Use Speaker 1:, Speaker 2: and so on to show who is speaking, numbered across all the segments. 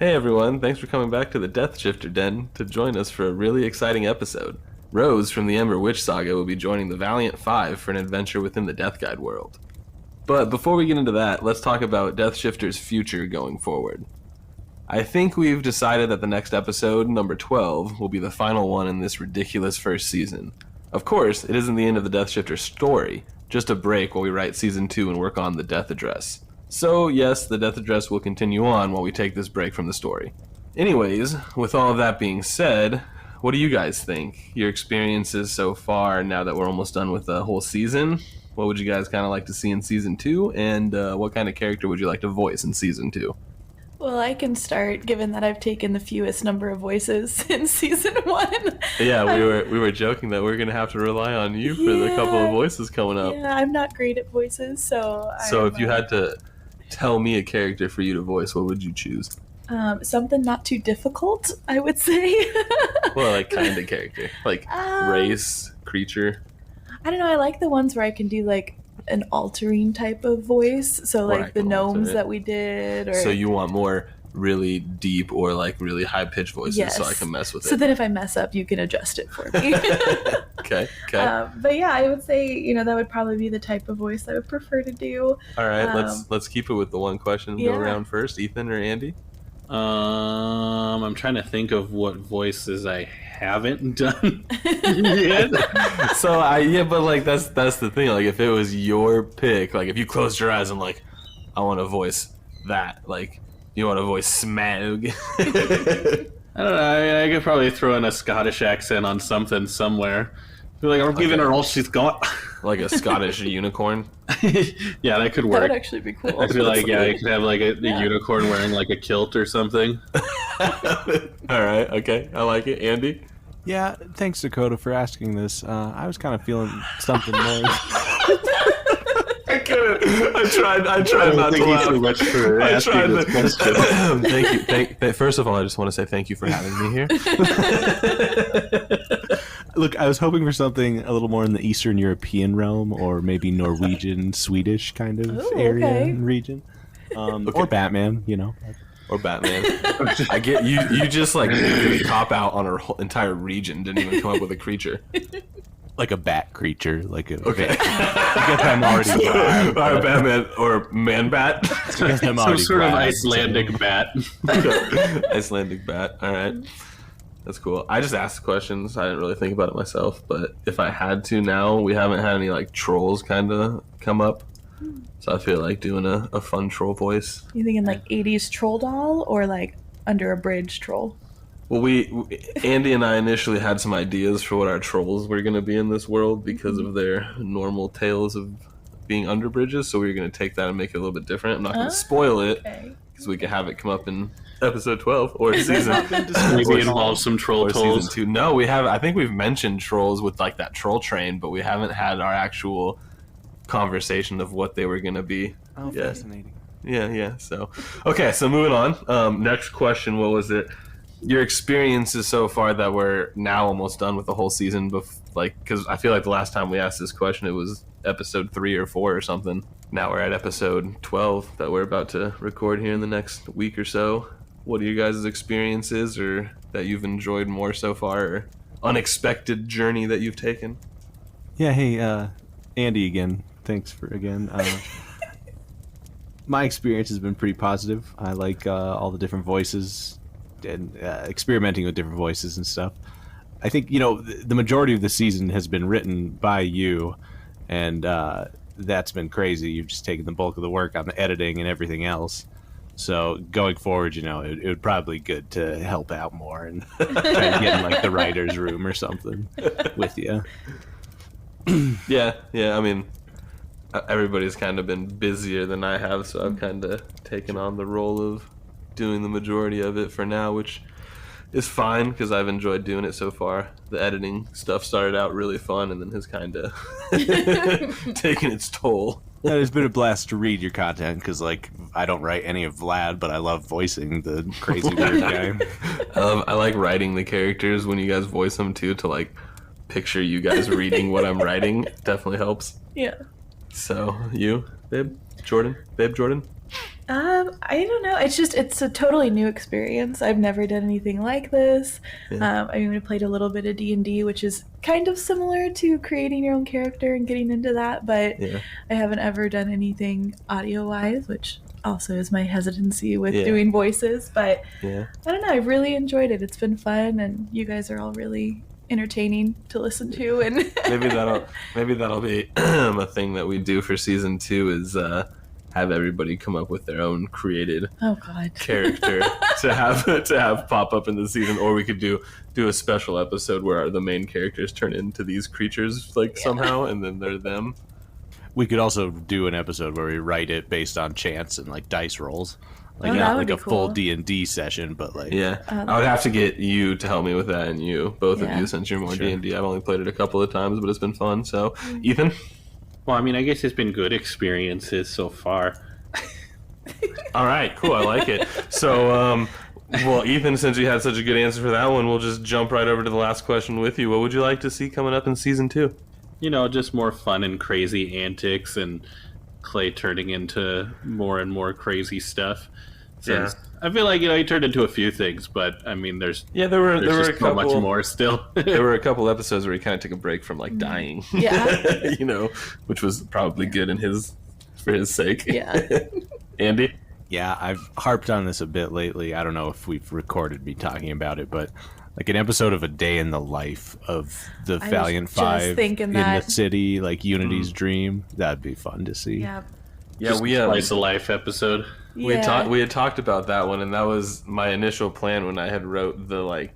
Speaker 1: Hey everyone, thanks for coming back to the DeathShifter Den to join us for a really exciting episode. Rose from the Eymbr Witch Saga will be joining the Valiant Five for an adventure within the Death Guide world. But before we get into that, let's talk about DeathShifter's future going forward. I think we've decided that the next episode, number 12, will be the final one in this ridiculous first season. Of course, it isn't the end of the DeathShifter story, just a break while we write Season 2 and work on the Death Address. So, yes, the Death Address will continue on while we take this break from the story. Anyways, with all of that being said, what do you guys think? Your experiences so far, now that we're almost done with the whole season? What would you guys kind of like to see in Season 2? And what kind of character would you like to voice in Season 2?
Speaker 2: Well, I can start, given that I've taken the fewest number of voices in Season 1.
Speaker 1: Yeah, we were joking that we're going to have to rely on you for the couple of voices coming up.
Speaker 2: Yeah, I'm not great at voices, so...
Speaker 1: So if you had to tell me a character for you to voice, what would you choose?
Speaker 2: Something not too difficult, I would say.
Speaker 1: Well, like kind of character. Like race, creature.
Speaker 2: I don't know, I like the ones where I can do like an altering type of voice. So like the gnomes that we did. Or...
Speaker 1: So you want more really deep or like really high-pitched voices so I can mess with it.
Speaker 2: So then if I mess up, you can adjust it for me.
Speaker 1: Okay.
Speaker 2: But yeah, I would say, that would probably be the type of voice I would prefer to do.
Speaker 1: All right, let's keep it with the one question. Go around first. Ethan or Andy?
Speaker 3: I'm trying to think of what voices I haven't done yet.
Speaker 1: But like that's the thing. Like if it was your pick, like if you closed your eyes and like, I want to voice that, like you want to voice Smaug.
Speaker 3: I don't know. I could probably throw in a Scottish accent on something somewhere. Be like, I'm giving her all she's got.
Speaker 1: Like a Scottish unicorn.
Speaker 3: Yeah, that could work.
Speaker 2: That would actually be cool.
Speaker 3: I feel like you could have like a unicorn wearing like a kilt or something.
Speaker 1: All right, okay, I like it. Andy?
Speaker 4: Yeah, thanks Dakota for asking this. I was kind of feeling something more.
Speaker 1: I couldn't. I tried not to laugh.
Speaker 3: So much for asking this question.
Speaker 1: Thank you. First of all, I just want to say thank you for having me here.
Speaker 4: Look, I was hoping for something a little more in the Eastern European realm, or maybe Norwegian, Swedish kind of area and region. Or Batman,
Speaker 1: Or Batman. I get you just like cop out on our whole entire region, didn't even come up with a creature.
Speaker 4: Like a bat creature, like a
Speaker 1: okay.
Speaker 4: I guess I'm already
Speaker 1: all right, Batman or man bat.
Speaker 3: Some sort of Icelandic bat.
Speaker 1: Icelandic bat. All right, that's cool. I just asked questions. I didn't really think about it myself, but if I had to now, we haven't had any like trolls kind of come up, so I feel like doing a fun troll voice.
Speaker 2: You thinking like 80s troll doll or like under a bridge troll?
Speaker 1: Well, Andy and I initially had some ideas for what our trolls were going to be in this world because of their normal tales of being under bridges, so we were going to take that and make it a little bit different. I'm not going to spoil it because we could have it come up in episode 12 or season.
Speaker 3: Maybe involve some troll trolls.
Speaker 1: Season 2. No, we have. I think we've mentioned trolls with like that troll train, but we haven't had our actual conversation of what they were going to be.
Speaker 4: Oh, fascinating. Yeah.
Speaker 1: So, okay, so moving on. Next question. What was it? Your experiences so far that we're now almost done with the whole season, because I feel like the last time we asked this question, it was episode 3 or 4 or something. Now we're at episode 12 that we're about to record here in the next week or so. What are you guys' experiences, or that you've enjoyed more so far, or unexpected journey that you've taken?
Speaker 4: Yeah, hey, Andy again. Thanks for again. My experience has been pretty positive. I like all the different voices and experimenting with different voices and stuff. I think, the majority of the season has been written by you, and that's been crazy. You've just taken the bulk of the work on the editing and everything else. So going forward, it would probably be good to help out more and try to get in like the writer's room or something with you.
Speaker 1: Yeah. I mean, everybody's kind of been busier than I have, so I've kind of taken on the role of doing the majority of it for now, which is fine because I've enjoyed doing it so far. The editing stuff started out really fun and then has kind of taken its toll.
Speaker 4: Yeah, it's been a blast to read your content because, I don't write any of Vlad, but I love voicing the crazy weird guy.
Speaker 1: I like writing the characters when you guys voice them too, to picture you guys reading what I'm writing. Definitely helps.
Speaker 2: Yeah.
Speaker 1: So, you, Babe Jordan?
Speaker 2: I don't know. It's a totally new experience. I've never done anything like this.
Speaker 1: Yeah.
Speaker 2: I played a little bit of D&D, which is kind of similar to creating your own character and getting into that, but I haven't ever done anything audio-wise, which also is my hesitancy with doing voices. But I don't know. I've really enjoyed it. It's been fun, and you guys are all really entertaining to listen to. And
Speaker 1: maybe that'll be a thing that we do for season 2 is have everybody come up with their own created character to have pop up in the season, or we could do a special episode where the main characters turn into these creatures somehow, and then they're them.
Speaker 4: We could also do an episode where we write it based on chance and dice rolls,
Speaker 2: not like
Speaker 4: a full D&D session, but
Speaker 1: I would have to get you to help me with that, and both of you, since you're more D&D. I've only played it a couple of times, but it's been fun. So, Ethan.
Speaker 3: Well, I guess it's been good experiences so far.
Speaker 1: All right, cool. I like it. So, well, Ethan, since you had such a good answer for that one, we'll just jump right over to the last question with you. What would you like to see coming up in season 2?
Speaker 3: Just more fun and crazy antics, and Clay turning into more and more crazy stuff. Since I feel like he turned into a few things, but there's there were a couple, much more still.
Speaker 1: There were a couple episodes where he kind of took a break from dying, which was probably good for his sake. Andy.
Speaker 4: Yeah, I've harped on this a bit lately. I don't know if we've recorded me talking about it, but an episode of a day in the life of the Valiant Five in the city, Unity's dream. That'd be fun to see.
Speaker 1: Yeah,
Speaker 3: we slice of life episode.
Speaker 1: We had talked about that one, and that was my initial plan when I had wrote the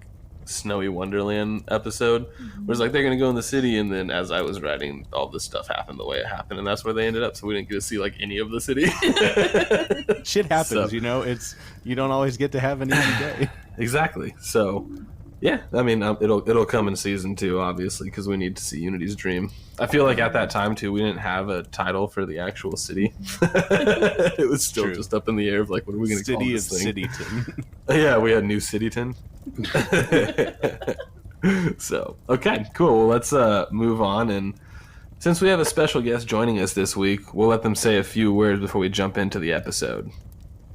Speaker 1: Snowy Wonderland episode. Was they're gonna go in the city, and then as I was writing, all this stuff happened the way it happened, and that's where they ended up. So we didn't get to see any of the city.
Speaker 4: Shit happens, It's you don't always get to have an easy day.
Speaker 1: Exactly. So. Yeah, it'll come in season 2, obviously, because we need to see Unity's dream. I feel like at that time, too, we didn't have a title for the actual city. It was still just up in the air of, what are we going to call this thing?
Speaker 4: City of Cityton.
Speaker 1: Yeah, we had New Cityton. So, okay, cool. Well, let's move on. And since we have a special guest joining us this week, we'll let them say a few words before we jump into the episode.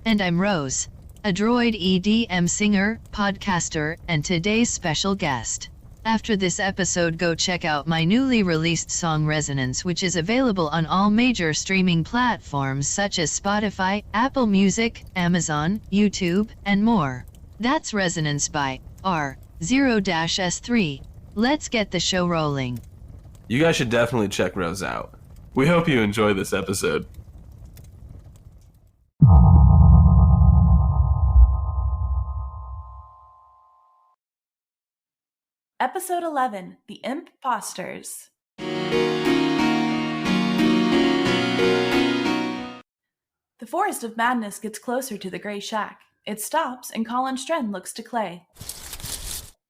Speaker 5: And I'm Rose, a droid EDM singer, podcaster, and today's special guest. After this episode, go check out my newly released song Resonance, which is available on all major streaming platforms such as Spotify, Apple Music, Amazon, YouTube, and more. That's Resonance by R0-S3. Let's get the show rolling.
Speaker 1: You guys should definitely check Rose out. We hope you enjoy this episode.
Speaker 2: Episode 11, The Imp-osters. The Forest of Madness gets closer to the Grey Shack. It stops, and Collin Stren looks to Clay.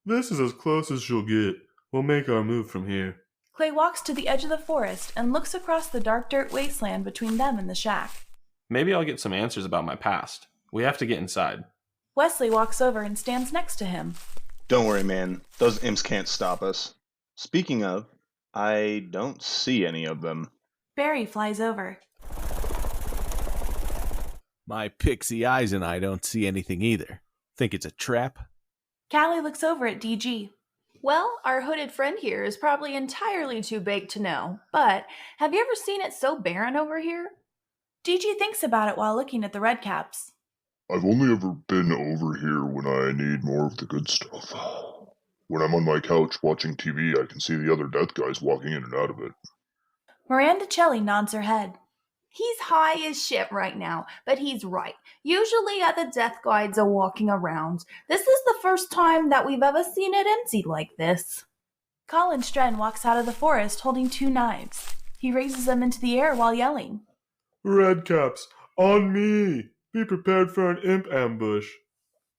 Speaker 1: This is as close as she'll get. We'll make our move from here.
Speaker 2: Clay walks to the edge of the forest and looks across the dark dirt wasteland between them and the shack.
Speaker 1: Maybe I'll get some answers about my past. We have to get inside.
Speaker 2: Wesley walks over and stands next to him.
Speaker 6: Don't worry, man. Those imps can't stop us. Speaking of, I don't see any of them.
Speaker 2: Barry flies over.
Speaker 4: My pixie eyes and I don't see anything either. Think it's a trap?
Speaker 2: Cali looks over at DG.
Speaker 7: Well, our hooded friend here is probably entirely too baked to know, but have you ever seen it so barren over here?
Speaker 2: DG thinks about it while looking at the redcaps.
Speaker 8: I've only ever been over here when I need more of the good stuff. When I'm on my couch watching TV, I can see the other death guys walking in and out of it.
Speaker 2: Miranda Chelly nods her head.
Speaker 7: He's high as shit right now, but he's right. Usually other death guides are walking around. This is the first time that we've ever seen it empty like this.
Speaker 2: Collin Stren walks out of the forest holding 2 knives. He raises them into the air while yelling.
Speaker 1: Redcaps, on me! Be prepared for an imp ambush.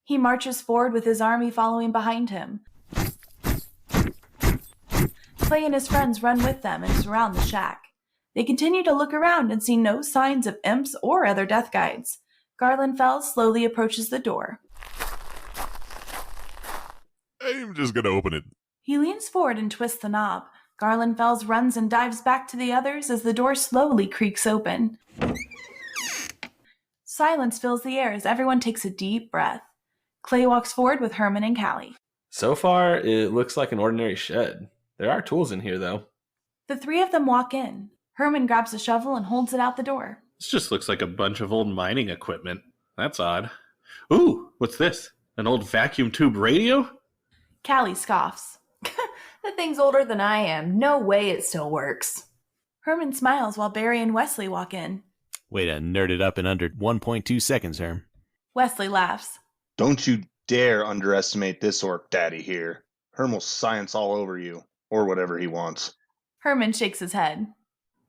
Speaker 2: He marches forward with his army following behind him. Clay and his friends run with them and surround the shack. They continue to look around and see no signs of imps or other death guides. Garland Fellz slowly approaches the door.
Speaker 8: I'm just gonna open it.
Speaker 2: He leans forward and twists the knob. Garland Fellz runs and dives back to the others as the door slowly creaks open. Silence fills the air as everyone takes a deep breath. Clay walks forward with Herman and Cali.
Speaker 1: So far, it looks like an ordinary shed. There are tools in here, though.
Speaker 2: The three of them walk in. Herman grabs a shovel and holds it out the door.
Speaker 3: This just looks like a bunch of old mining equipment. That's odd. Ooh, what's this? An old vacuum tube radio?
Speaker 2: Cali scoffs.
Speaker 7: The thing's older than I am. No way it still works.
Speaker 2: Herman smiles while Barry and Wesley walk in.
Speaker 4: Way to nerd it up in under 1.2 seconds, Herm.
Speaker 2: Wesley laughs.
Speaker 6: Don't you dare underestimate this orc daddy here. Herm will science all over you, or whatever he wants.
Speaker 2: Herman shakes his head.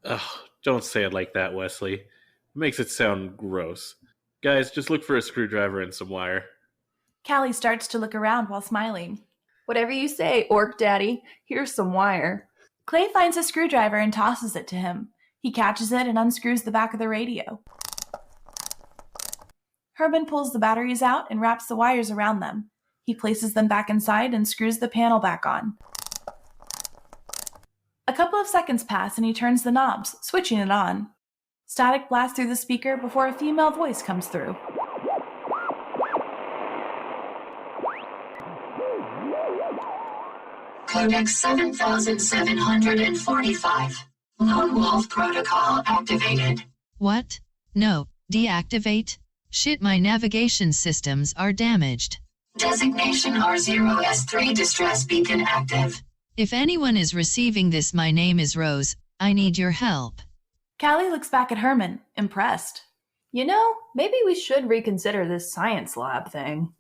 Speaker 3: Ugh, don't say it like that, Wesley. It makes it sound gross. Guys, just look for a screwdriver and some wire.
Speaker 2: Cali starts to look around while smiling.
Speaker 7: Whatever you say, orc daddy. Here's some wire.
Speaker 2: Clay finds a screwdriver and tosses it to him. He catches it and unscrews the back of the radio. Herman pulls the batteries out and wraps the wires around them. He places them back inside and screws the panel back on. A couple of seconds pass and he turns the knobs, switching it on. Static blasts through the speaker before a female voice comes through.
Speaker 9: Codex 7745. Lone Wolf Protocol activated.
Speaker 5: What? No, deactivate? Shit, my navigation systems are damaged.
Speaker 9: Designation R0S3 distress beacon active.
Speaker 5: If anyone is receiving this, my name is Rose. I need your help.
Speaker 2: Cali looks back at Herman, impressed.
Speaker 7: You know, maybe we should reconsider this science lab thing.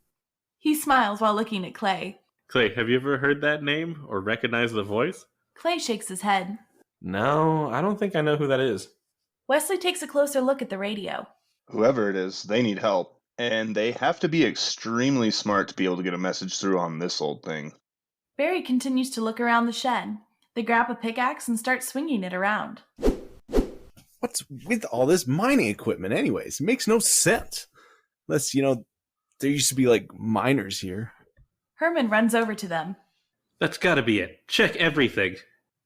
Speaker 2: He smiles while looking at Clay.
Speaker 3: Clay, have you ever heard that name or recognized the voice?
Speaker 2: Clay shakes his head.
Speaker 1: No, I don't think I know who that is.
Speaker 2: Wesley takes a closer look at the radio.
Speaker 6: Whoever it is, they need help. And they have to be extremely smart to be able to get a message through on this old thing.
Speaker 2: Barry continues to look around the shed. They grab a pickaxe and start swinging it around.
Speaker 4: What's with all this mining equipment anyways? It makes no sense. Unless, there used to be, miners here.
Speaker 2: Herman runs over to them.
Speaker 3: That's gotta be it. Check everything.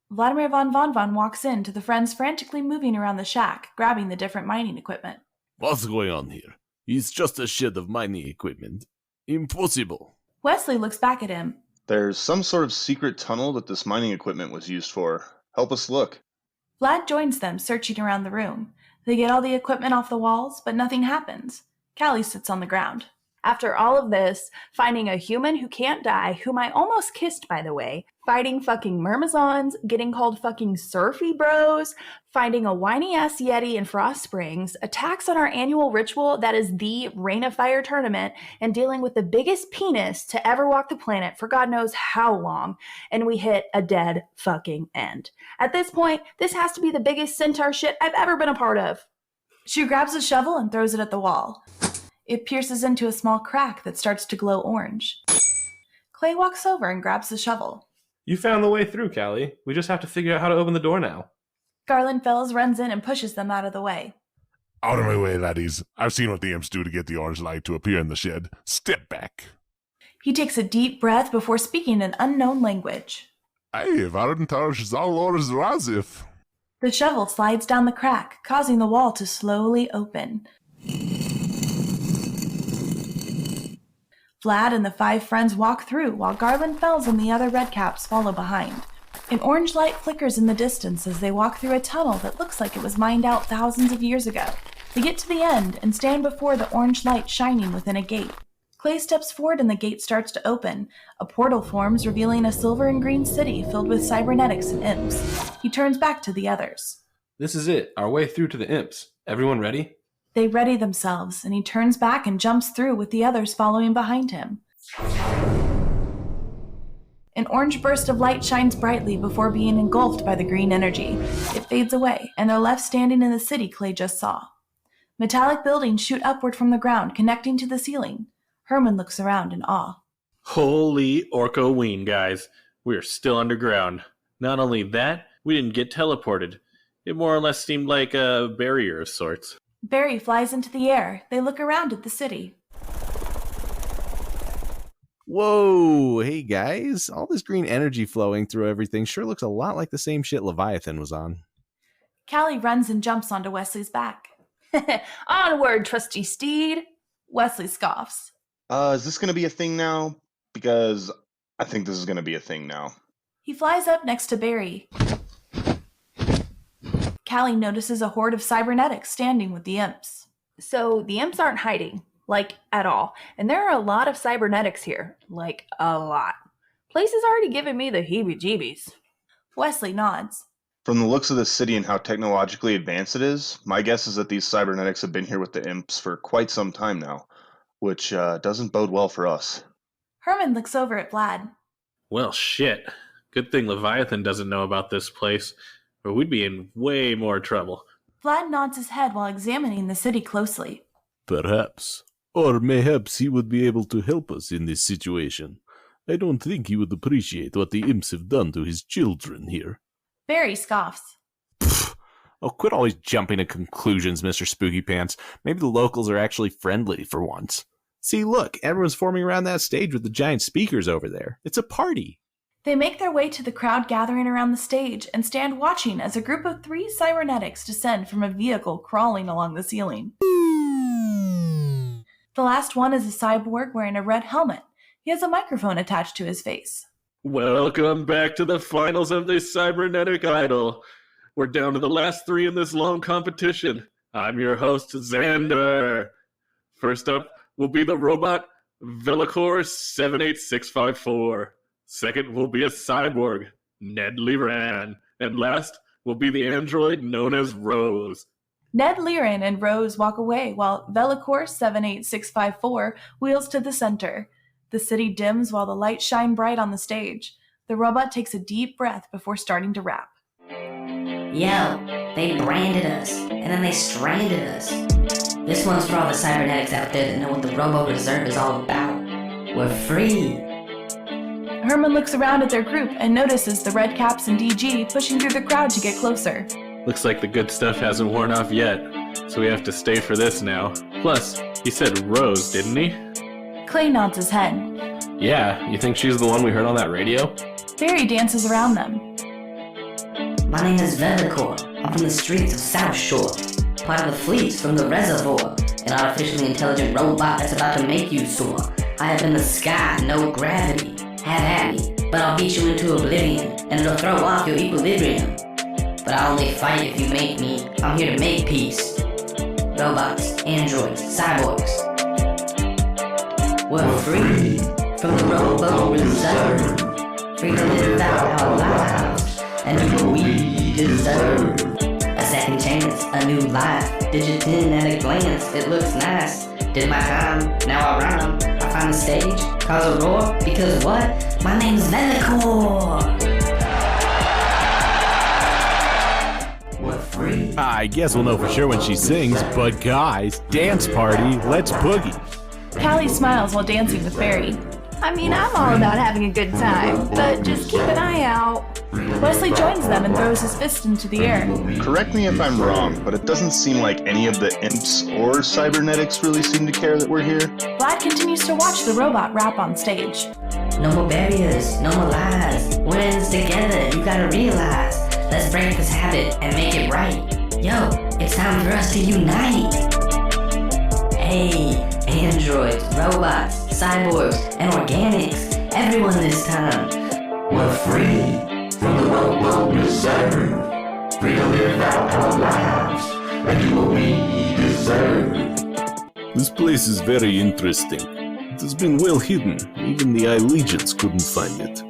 Speaker 2: Vladimir VonVon walks in to the friends frantically moving around the shack, grabbing the different mining equipment.
Speaker 10: What's going on here? It's just a shed of mining equipment. Impossible.
Speaker 2: Wesley looks back at him.
Speaker 6: There's some sort of secret tunnel that this mining equipment was used for. Help us look.
Speaker 2: Vlad joins them, searching around the room. They get all the equipment off the walls, but nothing happens. Cali sits on the ground.
Speaker 7: After all of this, finding a human who can't die, whom I almost kissed, by the way, fighting fucking Myrmizons, getting called fucking surfy bros, finding a whiny-ass Yeti in Frost Springs, attacks on our annual ritual that is the Rain of Fire tournament, and dealing with the biggest penis to ever walk the planet for God knows how long, and we hit a dead fucking end. At this point, this has to be the biggest centaur shit I've ever been a part of.
Speaker 2: She grabs a shovel and throws it at the wall. It pierces into a small crack that starts to glow orange. Clay walks over and grabs the shovel.
Speaker 1: You found the way through, Cali. We just have to figure out how to open the door now.
Speaker 2: Garland Fellz runs in and pushes them out of the way.
Speaker 8: Out of my way, laddies. I've seen what the imps do to get the orange light to appear in the shed. Step back.
Speaker 2: He takes a deep breath before speaking an unknown language.
Speaker 8: The
Speaker 2: shovel slides down the crack, causing the wall to slowly open. Vlad and the 5 friends walk through while Garland Fellz and the other redcaps follow behind. An orange light flickers in the distance as they walk through a tunnel that looks like it was mined out thousands of years ago. They get to the end and stand before the orange light shining within a gate. Clay steps forward and the gate starts to open. A portal forms, revealing a silver and green city filled with cybernetics and imps. He turns back to the others.
Speaker 1: This is it, our way through to the imps. Everyone ready?
Speaker 2: They ready themselves, and he turns back and jumps through with the others following behind him. An orange burst of light shines brightly before being engulfed by the green energy. It fades away, and they're left standing in the city Clay just saw. Metallic buildings shoot upward from the ground, connecting to the ceiling. Herman looks around in awe.
Speaker 3: Holy orco-ween, guys. We are still underground. Not only that, we didn't get teleported. It more or less seemed like a barrier of sorts.
Speaker 2: Barry flies into the air. They look around at the city.
Speaker 4: Whoa, hey guys. All this green energy flowing through everything sure looks a lot like the same shit Leviathan was on.
Speaker 2: Cali runs and jumps onto Wesley's back.
Speaker 7: Onward, trusty steed. Wesley scoffs.
Speaker 6: Is this going to be a thing now? Because I think this is going to be a thing now.
Speaker 2: He flies up next to Barry. Cali notices a horde of cybernetics standing with the imps.
Speaker 7: So the imps aren't hiding, like, at all. And there are a lot of cybernetics here. Like, a lot. Place is already giving me the heebie-jeebies.
Speaker 2: Wesley nods.
Speaker 6: From the looks of this city and how technologically advanced it is, my guess is that these cybernetics have been here with the imps for quite some time now, which doesn't bode well for us.
Speaker 2: Herman looks over at Vlad.
Speaker 3: Well, shit. Good thing Leviathan doesn't know about this place, or we'd be in way more trouble.
Speaker 2: Vlad nods his head while examining the city closely.
Speaker 10: Perhaps. Or mayhaps he would be able to help us in this situation. I don't think he would appreciate what the imps have done to his children here.
Speaker 2: Barry scoffs.
Speaker 4: Oh, quit always jumping to conclusions, Mr. Spooky Pants. Maybe the locals are actually friendly for once. See, look, everyone's forming around that stage with the giant speakers over there. It's a party.
Speaker 2: They make their way to the crowd gathering around the stage and stand watching as a group of 3 cybernetics descend from a vehicle crawling along the ceiling. The last one is a cyborg wearing a red helmet. He has a microphone attached to his face.
Speaker 3: Welcome back to the finals of this cybernetic idol. We're down to the last 3 in this long competition. I'm your host, Zander. First up will be the robot, Velicor 78654. Second will be a cyborg, Ned Liran. And last will be the android known as Rose.
Speaker 2: Ned Liran and Rose walk away while Velicor 78654 wheels to the center. The city dims while the lights shine bright on the stage. The robot takes a deep breath before starting to rap.
Speaker 11: Yo, they branded us, and then they stranded us. This one's for all the cybernetics out there that know what the Robo Reserve is all about. We're free.
Speaker 2: Herman looks around at their group and notices the Red Caps and DG pushing through the crowd to get closer.
Speaker 3: Looks like the good stuff hasn't worn off yet, so we have to stay for this now. Plus, he said Rose, didn't he?
Speaker 2: Clay nods his head.
Speaker 1: Yeah, you think she's the one we heard on that radio?
Speaker 2: Barry dances around them.
Speaker 11: My name is Velicor. I'm from the streets of South Shore. Part of the fleets from the reservoir. An artificially intelligent robot that's about to make you soar. High up in the sky, no gravity. Have at me, but I'll beat you into oblivion, and it'll throw off your equilibrium. But I only fight if you make me. I'm here to make peace. Robots, androids, cyborgs. We're free from the Robo Reserve. Free to live out our lives and do what we deserve. A second chance, a new life. Digitin at a glance, it looks nice. Did my time, now I rhyme. I find the stage, cause a roar. Because what? My name's Velicor. We're free.
Speaker 4: I guess we'll know for sure when she sings, but guys, dance party, let's boogie.
Speaker 2: Cali smiles while dancing with Barry.
Speaker 7: I mean, I'm all about having a good time, but just keep an eye out.
Speaker 2: Wesley joins them and throws his fist into the air.
Speaker 6: Correct me if I'm wrong, but it doesn't seem like any of the imps or cybernetics really seem to care that we're here.
Speaker 2: Vlad continues to watch the robot rap on stage.
Speaker 11: No more barriers, no more lies. We're in this together, you gotta realize. Let's break this habit and make it right. Yo, it's time for us to unite. Hey, androids, robots, cyborgs, and organics. Everyone this time. We're free from the Robo Reserve. Free to live out our lives and do what we deserve.
Speaker 10: This place is very interesting. It has been well hidden. Even the Eye Legions couldn't find it.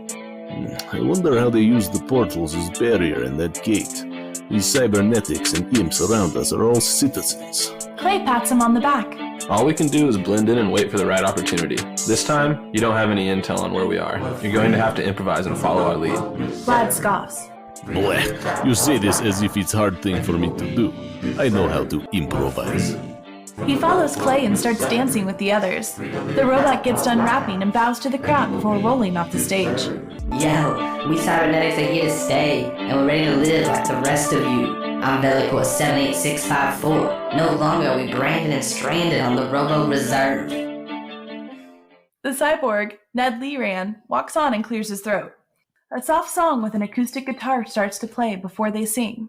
Speaker 10: I wonder how they use the portals as barrier in that gate. These cybernetics and imps around us are all citizens.
Speaker 2: Clay pats him on the back.
Speaker 1: All we can do is blend in and wait for the right opportunity. This time, you don't have any intel on where we are. You're going to have to improvise and follow our lead.
Speaker 2: Vlad scoffs.
Speaker 10: Bleh, you say this as if it's a hard thing for me to do. I know how to improvise.
Speaker 2: He follows Clay and starts dancing with the others. The robot gets done rapping and bows to the crowd before rolling off the stage.
Speaker 11: Yo, we cybernetics are here to stay, and we're ready to live like the rest of you. I'm Velicor 78654. No longer are we branded and stranded on the Robo Reserve.
Speaker 2: The cyborg, Ned Liran, walks on and clears his throat. A soft song with an acoustic guitar starts to play before they sing.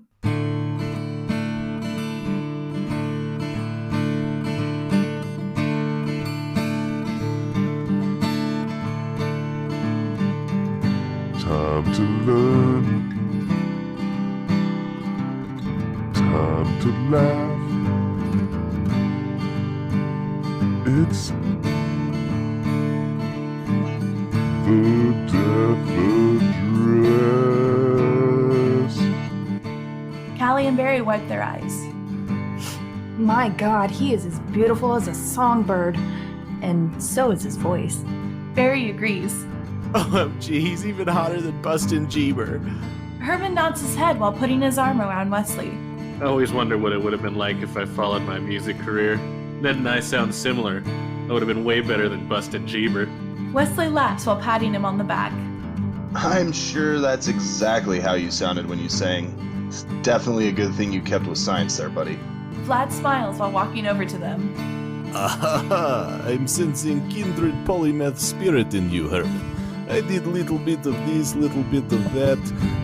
Speaker 8: Time to learn. Time to laugh. It's the Death Address.
Speaker 7: Cali and Barry wipe their eyes. My God, he is as beautiful as a songbird, and so is his voice. Barry agrees.
Speaker 4: OMG, he's even hotter than Bustin' Jeeber.
Speaker 7: Herman nods his head while putting his arm around Wesley.
Speaker 3: I always wonder what it would have been like if I followed my music career. Ned and I sound similar. I would have been way better than Bustin' Jeeber.
Speaker 7: Wesley laughs while patting him on the back.
Speaker 6: I'm sure that's exactly how you sounded when you sang. It's definitely a good thing you kept with science there, buddy.
Speaker 7: Vlad smiles while walking over to them.
Speaker 10: Ahaha, I'm sensing kindred polymath spirit in you, Herman. I did little bit of this, little bit of that.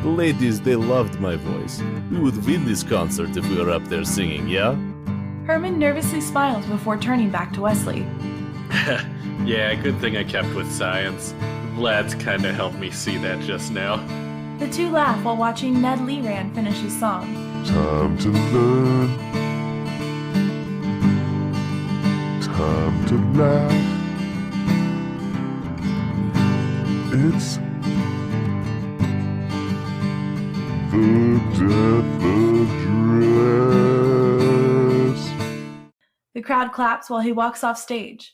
Speaker 10: The ladies, they loved my voice. We would win this concert if we were up there singing, yeah?
Speaker 7: Herman nervously smiles before turning back to Wesley.
Speaker 3: Yeah, good thing I kept with science. Vlad's kinda helped me see that just now.
Speaker 7: The two laugh while watching Ned Leran finish his song.
Speaker 8: Time to learn. Time to laugh. It's the Death Address.
Speaker 7: The crowd claps while he walks off stage.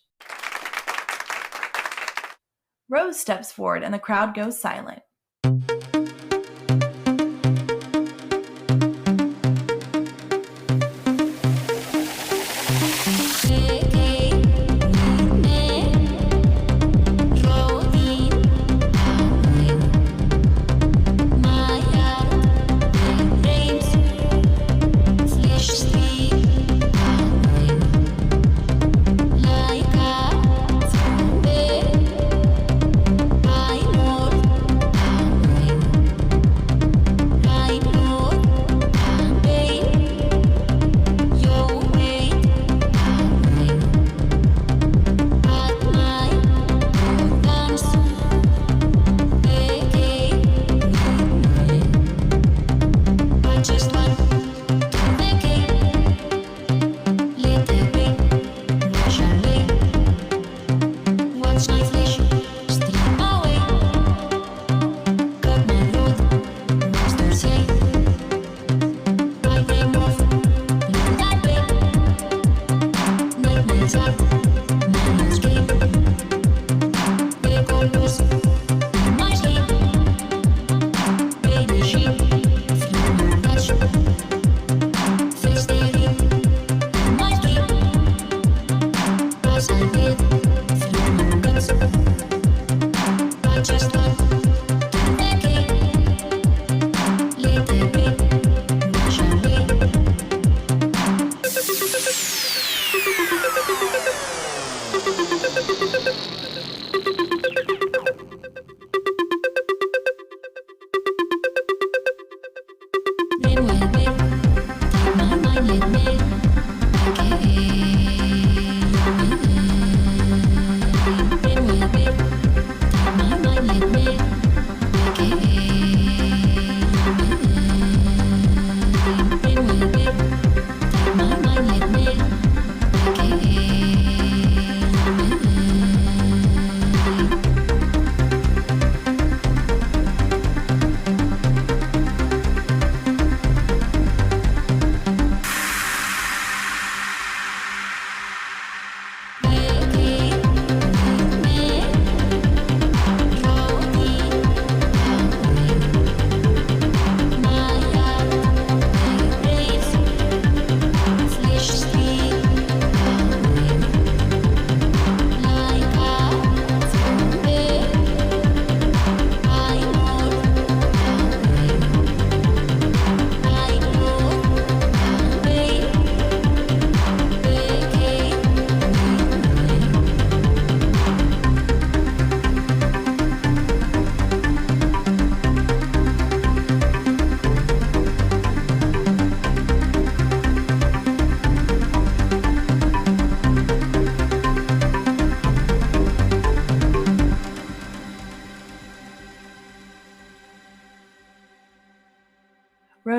Speaker 7: Rose steps forward and the crowd goes silent.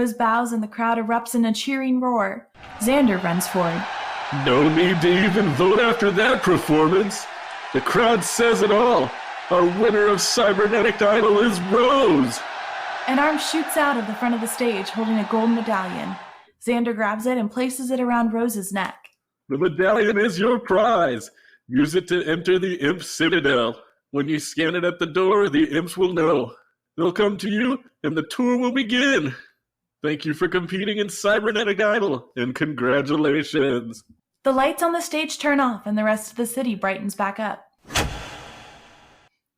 Speaker 7: Rose bows and the crowd erupts in a cheering roar. Zander runs forward.
Speaker 10: No need to even vote after that performance. The crowd says it all. Our winner of Cybernetic Idol is Rose.
Speaker 7: An arm shoots out of the front of the stage holding a gold medallion. Zander grabs it and places it around Rose's neck.
Speaker 10: The medallion is your prize. Use it to enter the Imp Citadel. When you scan it at the door, the Imps will know. They'll come to you, and the tour will begin. Thank you for competing in Cybernetic Idol, and congratulations.
Speaker 7: The lights on the stage turn off, and the rest of the city brightens back up.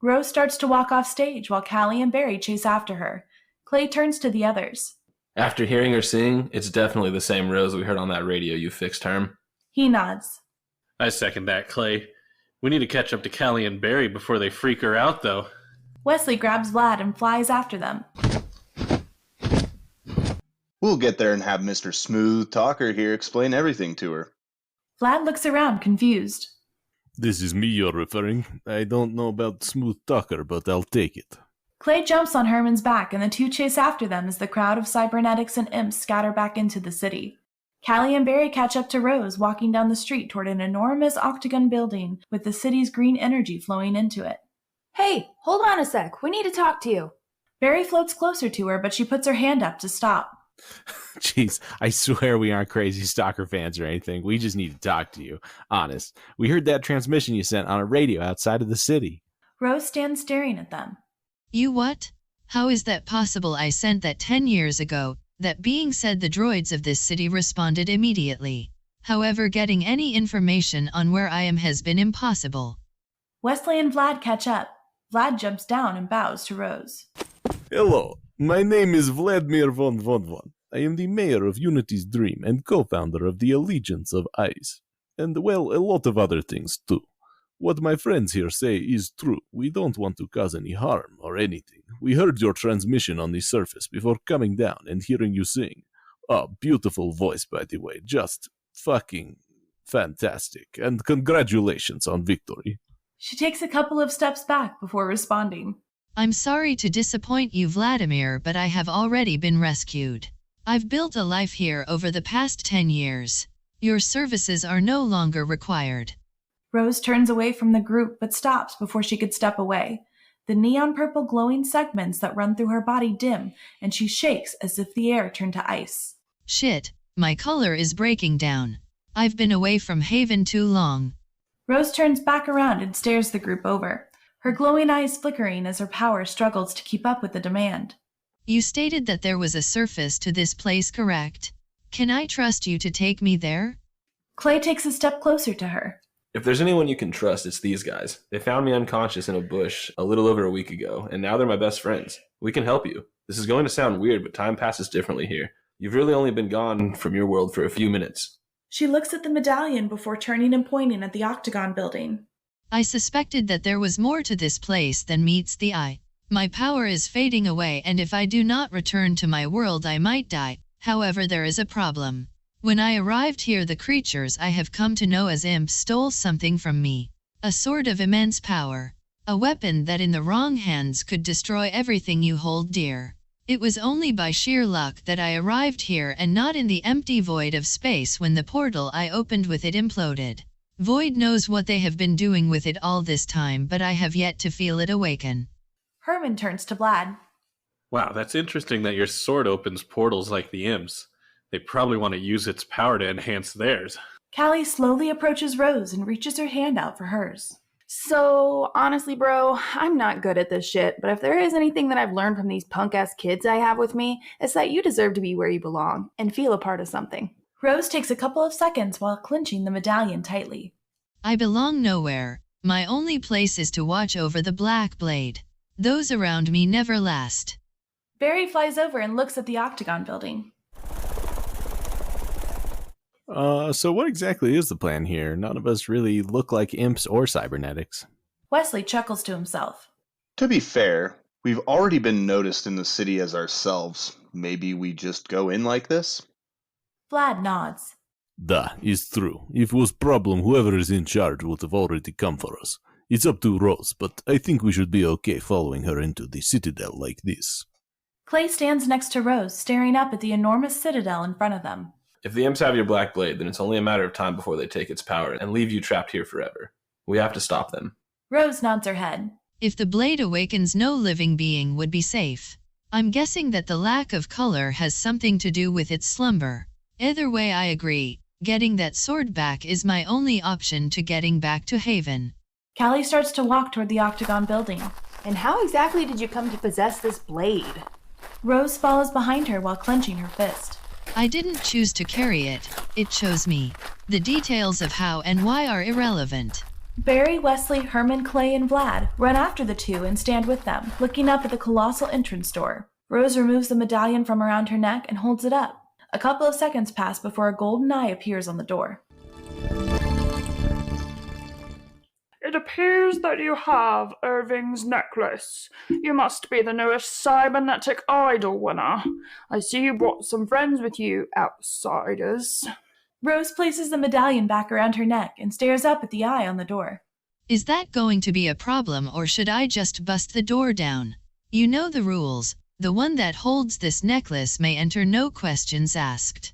Speaker 7: Rose starts to walk off stage while Cali and Barry chase after her. Clay turns to the others.
Speaker 1: After hearing her sing, it's definitely the same Rose we heard on that radio you fixed, Herm.
Speaker 7: He nods.
Speaker 3: I second that, Clay. We need to catch up to Cali and Barry before they freak her out, though.
Speaker 7: Wesley grabs Vlad and flies after them.
Speaker 6: We'll get there and have Mr. Smooth Talker here explain everything to her.
Speaker 7: Vlad looks around, confused.
Speaker 10: This is me you're referring. I don't know about Smooth Talker, but I'll take it.
Speaker 7: Clay jumps on Herman's back, and the two chase after them as the crowd of cybernetics and imps scatter back into the city. Cali and Barry catch up to Rose, walking down the street toward an enormous octagon building with the city's green energy flowing into it. Hey, hold on a sec. We need to talk to you. Barry floats closer to her, but she puts her hand up to stop.
Speaker 4: Jeez, I swear we aren't crazy stalker fans or anything. We just need to talk to you. Honest. We heard that transmission you sent on a radio outside of the city.
Speaker 7: Rose stands staring at them.
Speaker 5: You what? How is that possible? I sent that 10 years ago. That being said, the droids of this city responded immediately. However, getting any information on where I am has been impossible.
Speaker 7: Wesley and Vlad catch up. Vlad jumps down and bows to Rose.
Speaker 10: Hello, my name is Vladimir VonVon. I am the mayor of Unity's Dream and co-founder of the Allegiance of Ice. And, well, a lot of other things, too. What my friends here say is true. We don't want to cause any harm or anything. We heard your transmission on the surface before coming down and hearing you sing. Oh, beautiful voice, by the way. Just fucking fantastic. And congratulations on victory.
Speaker 7: She takes a couple of steps back before responding.
Speaker 5: I'm sorry to disappoint you, Vladimir, but I have already been rescued. I've built a life here over the past 10 years. Your services are no longer required.
Speaker 7: Rose turns away from the group but stops before she could step away. The neon purple glowing segments that run through her body dim, and she shakes as if the air turned to ice.
Speaker 5: Shit, my color is breaking down. I've been away from Haven too long.
Speaker 7: Rose turns back around and stares the group over, her glowing eyes flickering as her power struggles to keep up with the demand.
Speaker 5: You stated that there was a surface to this place, correct? Can I trust you to take me there?
Speaker 7: Clay takes a step closer to her.
Speaker 1: If there's anyone you can trust, it's these guys. They found me unconscious in a bush a little over a week ago, and now they're my best friends. We can help you. This is going to sound weird, but time passes differently here. You've really only been gone from your world for a few minutes.
Speaker 7: She looks at the medallion before turning and pointing at the octagon building.
Speaker 5: I suspected that there was more to this place than meets the eye. My power is fading away, and if I do not return to my world I might die. However, there is a problem. When I arrived here, the creatures I have come to know as imps stole something from me. A sword of immense power. A weapon that in the wrong hands could destroy everything you hold dear. It was only by sheer luck that I arrived here and not in the empty void of space when the portal I opened with it imploded. Void knows what they have been doing with it all this time, but I have yet to feel it awaken.
Speaker 7: Herman turns to Vlad.
Speaker 3: Wow, that's interesting that your sword opens portals like the imps. They probably want to use its power to enhance theirs.
Speaker 7: Cali slowly approaches Rose and reaches her hand out for hers. So, honestly, bro, I'm not good at this shit, but if there is anything that I've learned from these punk-ass kids I have with me, it's that you deserve to be where you belong and feel a part of something. Rose takes a couple of seconds while clenching the medallion tightly.
Speaker 5: I belong nowhere. My only place is to watch over the Black Blade. Those around me never last.
Speaker 7: Barry flies over and looks at the octagon building.
Speaker 4: So what exactly is the plan here? None of us really look like imps or cybernetics.
Speaker 7: Wesley chuckles to himself.
Speaker 6: To be fair, we've already been noticed in the city as ourselves. Maybe we just go in like this?
Speaker 7: Vlad nods.
Speaker 10: That is true. If it was problem, whoever is in charge would have already come for us. It's up to Rose, but I think we should be okay following her into the Citadel like this.
Speaker 7: Clay stands next to Rose, staring up at the enormous citadel in front of them.
Speaker 1: If the imps have your black blade, then it's only a matter of time before they take its power and leave you trapped here forever. We have to stop them.
Speaker 7: Rose nods her head.
Speaker 5: If the blade awakens, no living being would be safe. I'm guessing that the lack of color has something to do with its slumber. Either way, I agree. Getting that sword back is my only option to getting back to Haven.
Speaker 7: Cali starts to walk toward the octagon building.
Speaker 12: And how exactly did you come to possess this blade?
Speaker 7: Rose follows behind her while clenching her fist.
Speaker 5: I didn't choose to carry it, it chose me. The details of how and why are irrelevant.
Speaker 7: Barry, Wesley, Herman, Clay, and Vlad run after the two and stand with them, looking up at the colossal entrance door. Rose removes the medallion from around her neck and holds it up. A couple of seconds pass before a golden eye appears on the door.
Speaker 13: It appears that you have Irving's necklace. You must be the newest cybernetic idol winner. I see you brought some friends with you, outsiders.
Speaker 7: Rose places the medallion back around her neck and stares up at the eye on the door.
Speaker 5: Is that going to be a problem, or should I just bust the door down? You know the rules. The one that holds this necklace may enter, no questions asked.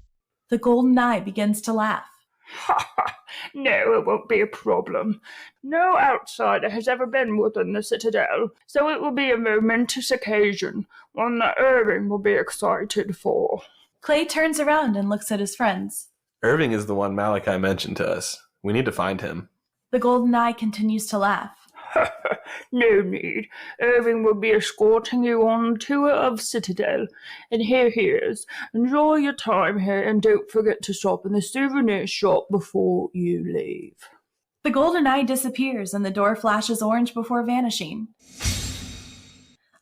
Speaker 7: The golden eye begins to laugh.
Speaker 13: Ha ha! No, it won't be a problem. No outsider has ever been within the Citadel, so it will be a momentous occasion, one that Irving will be excited for.
Speaker 7: Clay turns around and looks at his friends.
Speaker 1: Irving is the one Malachai mentioned to us. We need to find him.
Speaker 7: The golden eye continues to laugh.
Speaker 13: No need. Irving will be escorting you on a tour of Citadel. And here he is. Enjoy your time here and don't forget to stop in the souvenir shop before you leave.
Speaker 7: The golden eye disappears and the door flashes orange before vanishing.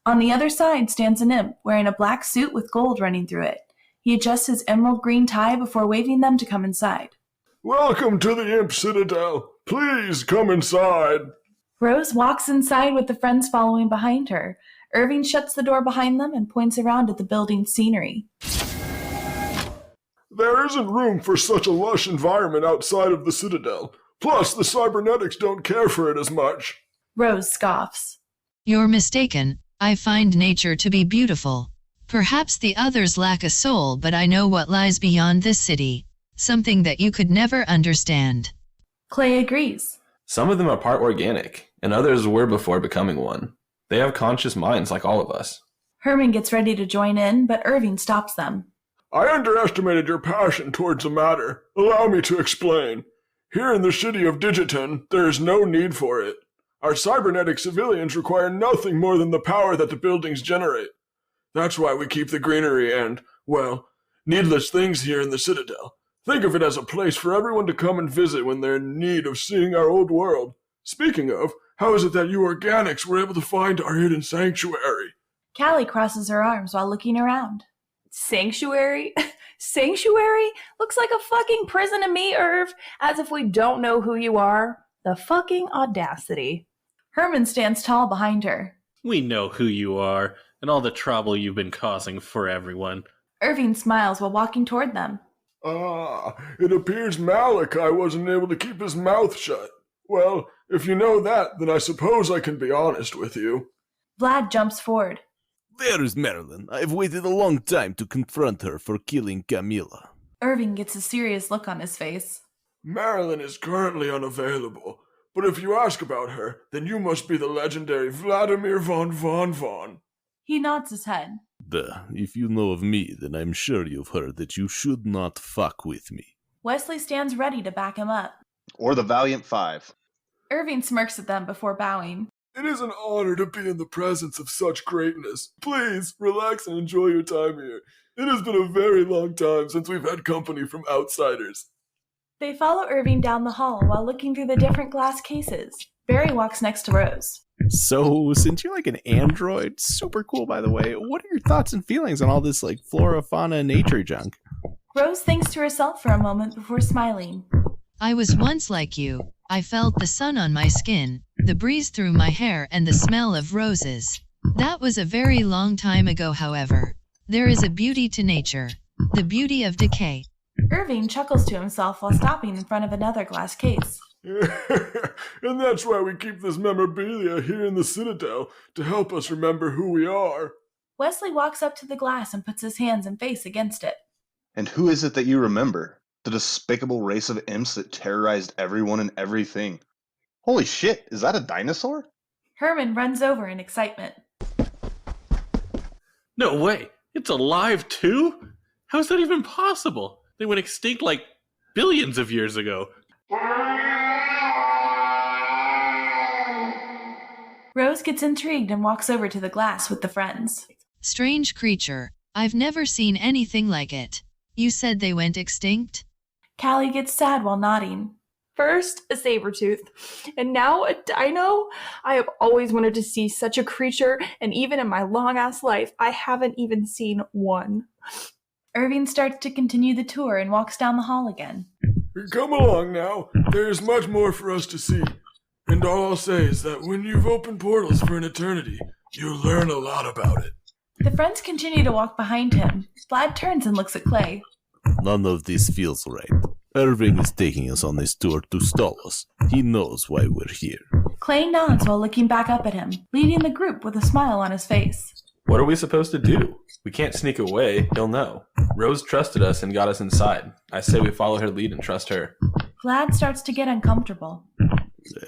Speaker 7: On the other side stands an imp wearing a black suit with gold running through it. He adjusts his emerald green tie before waving them to come inside.
Speaker 8: Welcome to the Imp Citadel. Please come inside.
Speaker 7: Rose walks inside with the friends following behind her. Irving shuts the door behind them and points around at the building's scenery.
Speaker 8: There isn't room for such a lush environment outside of the Citadel. Plus, the cybernetics don't care for it as much.
Speaker 7: Rose scoffs.
Speaker 5: You're mistaken. I find nature to be beautiful. Perhaps the others lack a soul, but I know what lies beyond this city. Something that you could never understand.
Speaker 7: Clay agrees.
Speaker 1: Some of them are part organic, and others were before becoming one. They have conscious minds like all of us.
Speaker 7: Herman gets ready to join in, but Irving stops them.
Speaker 8: I underestimated your passion towards the matter. Allow me to explain. Here in the city of Digiton, there is no need for it. Our cybernetic civilians require nothing more than the power that the buildings generate. That's why we keep the greenery and, well, needless things here in the Citadel. Think of it as a place for everyone to come and visit when they're in need of seeing our old world. Speaking of, how is it that you organics were able to find our hidden sanctuary?
Speaker 7: Cali crosses her arms while looking around.
Speaker 12: Sanctuary? Sanctuary? Looks like a fucking prison to me, Irv. As if we don't know who you are. The fucking audacity.
Speaker 7: Herman stands tall behind her.
Speaker 3: We know who you are, and all the trouble you've been causing for everyone.
Speaker 7: Irving smiles while walking toward them.
Speaker 8: It appears Malachai wasn't able to keep his mouth shut. Well, if you know that, then I suppose I can be honest with you.
Speaker 7: Vlad jumps forward.
Speaker 10: Where is Marilyn? I've waited a long time to confront her for killing Camilla.
Speaker 7: Irving gets a serious look on his face.
Speaker 8: Marilyn is currently unavailable, but if you ask about her, then you must be the legendary Vladimir VonVon.
Speaker 7: He nods his head.
Speaker 10: If you know of me, then I'm sure you've heard that you should not fuck with me.
Speaker 7: Wesley stands ready to back him up.
Speaker 6: Or the Valiant Five.
Speaker 7: Irving smirks at them before bowing.
Speaker 8: It is an honor to be in the presence of such greatness. Please, relax and enjoy your time here. It has been a very long time since we've had company from outsiders.
Speaker 7: They follow Irving down the hall while looking through the different glass cases. Barry walks next to Rose.
Speaker 4: So, since you're like an android, super cool by the way, what are your thoughts and feelings on all this like flora, fauna, nature junk?
Speaker 7: Rose thinks to herself for a moment before smiling.
Speaker 5: I was once like you. I felt the sun on my skin, the breeze through my hair, and the smell of roses. That was a very long time ago, however. There is a beauty to nature. The beauty of decay.
Speaker 7: Irving chuckles to himself while stopping in front of another glass case.
Speaker 8: And that's why we keep this memorabilia here in the Citadel, to help us remember who we are.
Speaker 7: Wesley walks up to the glass and puts his hands and face against it.
Speaker 6: And who is it that you remember? The despicable race of imps that terrorized everyone and everything. Holy shit, is that a dinosaur?
Speaker 7: Herman runs over in excitement.
Speaker 3: No way! It's alive too? How is that even possible? They went extinct like billions of years ago.
Speaker 7: Rose gets intrigued and walks over to the glass with the friends.
Speaker 5: Strange creature. I've never seen anything like it. You said they went extinct?
Speaker 7: Cali gets sad while nodding.
Speaker 12: First, a saber-tooth, and now a dino? I have always wanted to see such a creature, and even in my long-ass life, I haven't even seen one.
Speaker 7: Irving starts to continue the tour and walks down the hall again.
Speaker 8: Come along now. There's much more for us to see. And all I'll say is that when you've opened portals for an eternity, you'll learn a lot about it.
Speaker 7: The friends continue to walk behind him. Vlad turns and looks at Clay.
Speaker 10: None of this feels right. Irving is taking us on this tour to stall us. He knows why we're here.
Speaker 7: Clay nods while looking back up at him, leading the group with a smile on his face.
Speaker 1: What are we supposed to do? We can't sneak away, he'll know. Rose trusted us and got us inside. I say we follow her lead and trust her.
Speaker 7: Vlad starts to get uncomfortable.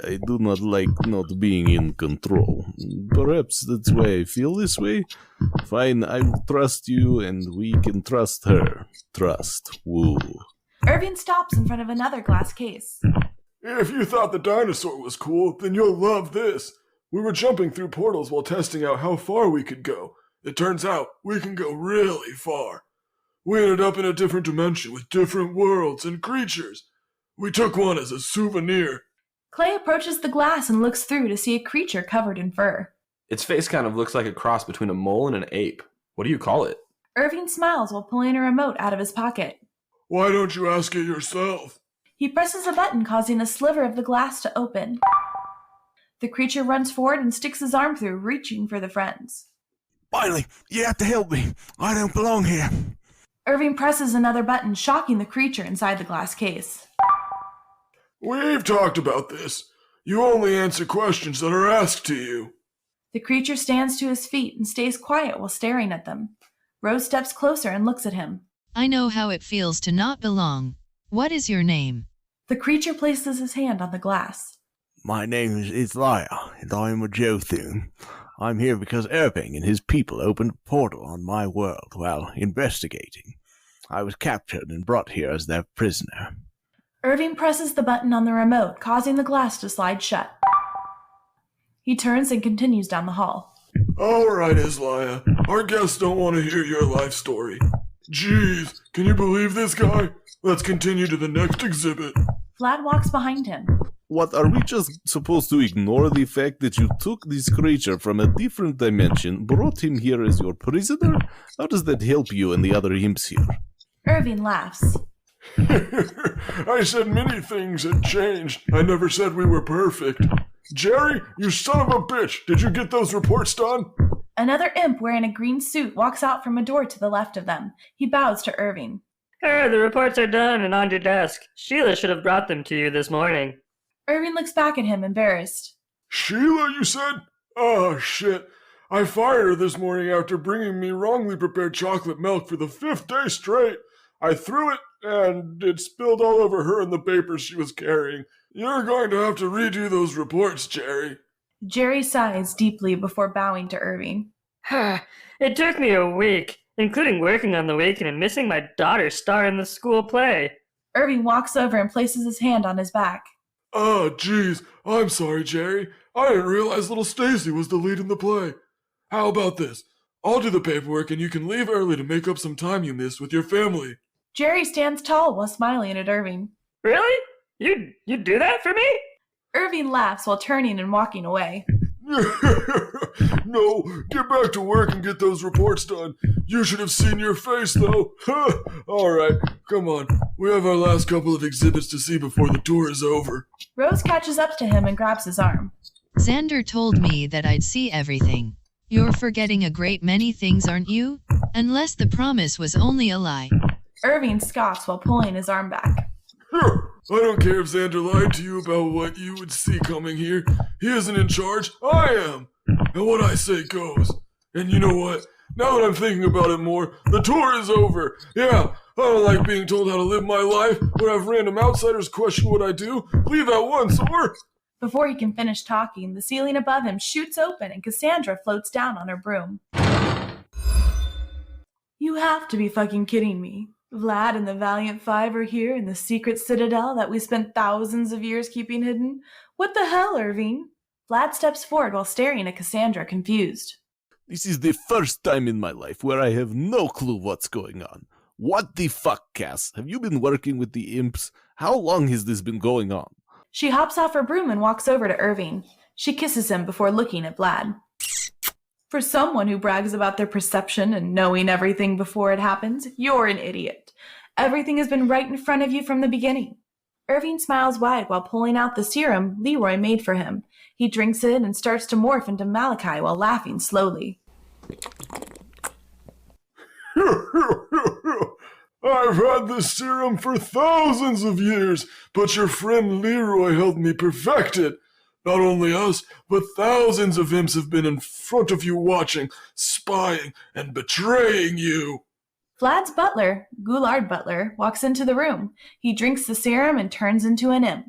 Speaker 10: I do not like not being in control. Perhaps that's why I feel this way. Fine, I will trust you and we can trust her. Trust. Woo.
Speaker 7: Irving stops in front of another glass case.
Speaker 8: If you thought the dinosaur was cool, then you'll love this. We were jumping through portals while testing out how far we could go. It turns out we can go really far. We ended up in a different dimension with different worlds and creatures. We took one as a souvenir.
Speaker 7: Clay approaches the glass and looks through to see a creature covered in fur.
Speaker 1: Its face kind of looks like a cross between a mole and an ape. What do you call it?
Speaker 7: Irving smiles while pulling a remote out of his pocket.
Speaker 8: Why don't you ask it yourself?
Speaker 7: He presses a button, causing a sliver of the glass to open. The creature runs forward and sticks his arm through, reaching for the friends.
Speaker 10: Finally, you have to help me. I don't belong here.
Speaker 7: Irving presses another button, shocking the creature inside the glass case.
Speaker 8: We've talked about this. You only answer questions that are asked to you.
Speaker 7: The creature stands to his feet and stays quiet while staring at them. Rose steps closer and looks at him.
Speaker 5: I know how it feels to not belong. What is your name?
Speaker 7: The creature places his hand on the glass.
Speaker 10: My name is Izliah, and I am a Johthun. I'm here because Irving and his people opened a portal on my world while investigating. I was captured and brought here as their prisoner.
Speaker 7: Irving presses the button on the remote, causing the glass to slide shut. He turns and continues down the hall.
Speaker 8: All right, Izliah. Our guests don't want to hear your life story. Jeez, can you believe this guy? Let's continue to the next exhibit.
Speaker 7: Vlad walks behind him.
Speaker 10: What, are we just supposed to ignore the fact that you took this creature from a different dimension, brought him here as your prisoner? How does that help you and the other imps here?
Speaker 7: Irving laughs.
Speaker 8: I said many things had changed. I never said we were perfect. Jerry, you son of a bitch, did you get those reports done?
Speaker 7: Another imp wearing a green suit walks out from a door to the left of them. He bows to Irving.
Speaker 14: The reports are done and on your desk. Sheila should have brought them to you this morning.
Speaker 7: Irving looks back at him, embarrassed.
Speaker 8: Sheila, you said? Oh, shit. I fired her this morning after bringing me wrongly prepared chocolate milk for the 5th day straight. I threw it, and it spilled all over her and the papers she was carrying. You're going to have to redo those reports, Jerry.
Speaker 7: Jerry sighs deeply before bowing to Irving.
Speaker 14: It took me a week, including working on the weekend and missing my daughter's star in the school play.
Speaker 7: Irving walks over and places his hand on his back.
Speaker 8: Oh, jeez. I'm sorry, Jerry. I didn't realize little Stacy was the lead in the play. How about this? I'll do the paperwork and you can leave early to make up some time you missed with your family.
Speaker 7: Jerry stands tall while smiling at Irving.
Speaker 14: Really? You do that for me?
Speaker 7: Irving laughs while turning and walking away.
Speaker 8: No, get back to work and get those reports done. You should have seen your face, though. All right, come on. We have our last couple of exhibits to see before the tour is over.
Speaker 7: Rose catches up to him and grabs his arm.
Speaker 5: Zander told me that I'd see everything. You're forgetting a great many things, aren't you? Unless the promise was only a lie.
Speaker 7: Irving scoffs while pulling his arm back.
Speaker 8: I don't care if Zander lied to you about what you would see coming here. He isn't in charge. I am. And what I say goes. And you know what? Now that I'm thinking about it more, the tour is over. Yeah, I don't like being told how to live my life, or have random outsiders question what I do. Leave at once, or...
Speaker 7: Before he can finish talking, the ceiling above him shoots open and Cassandra floats down on her broom. You have to be fucking kidding me. Vlad and the Valiant Five are here in the secret citadel that we spent thousands of years keeping hidden? What the hell, Irving? Vlad steps forward while staring at Cassandra, confused.
Speaker 10: This is the first time in my life where I have no clue what's going on. What the fuck, Cass? Have you been working with the imps? How long has this been going on?
Speaker 7: She hops off her broom and walks over to Irving. She kisses him before looking at Vlad. For someone who brags about their perception and knowing everything before it happens, you're an idiot. Everything has been right in front of you from the beginning. Irving smiles wide while pulling out the serum Leroy made for him. He drinks it and starts to morph into Malachai while laughing slowly.
Speaker 8: I've had this serum for thousands of years, but your friend Leroy helped me perfect it. Not only us, but thousands of imps have been in front of you watching, spying, and betraying you.
Speaker 7: Vlad's butler, Ghoulard Butler, walks into the room. He drinks the serum and turns into an imp.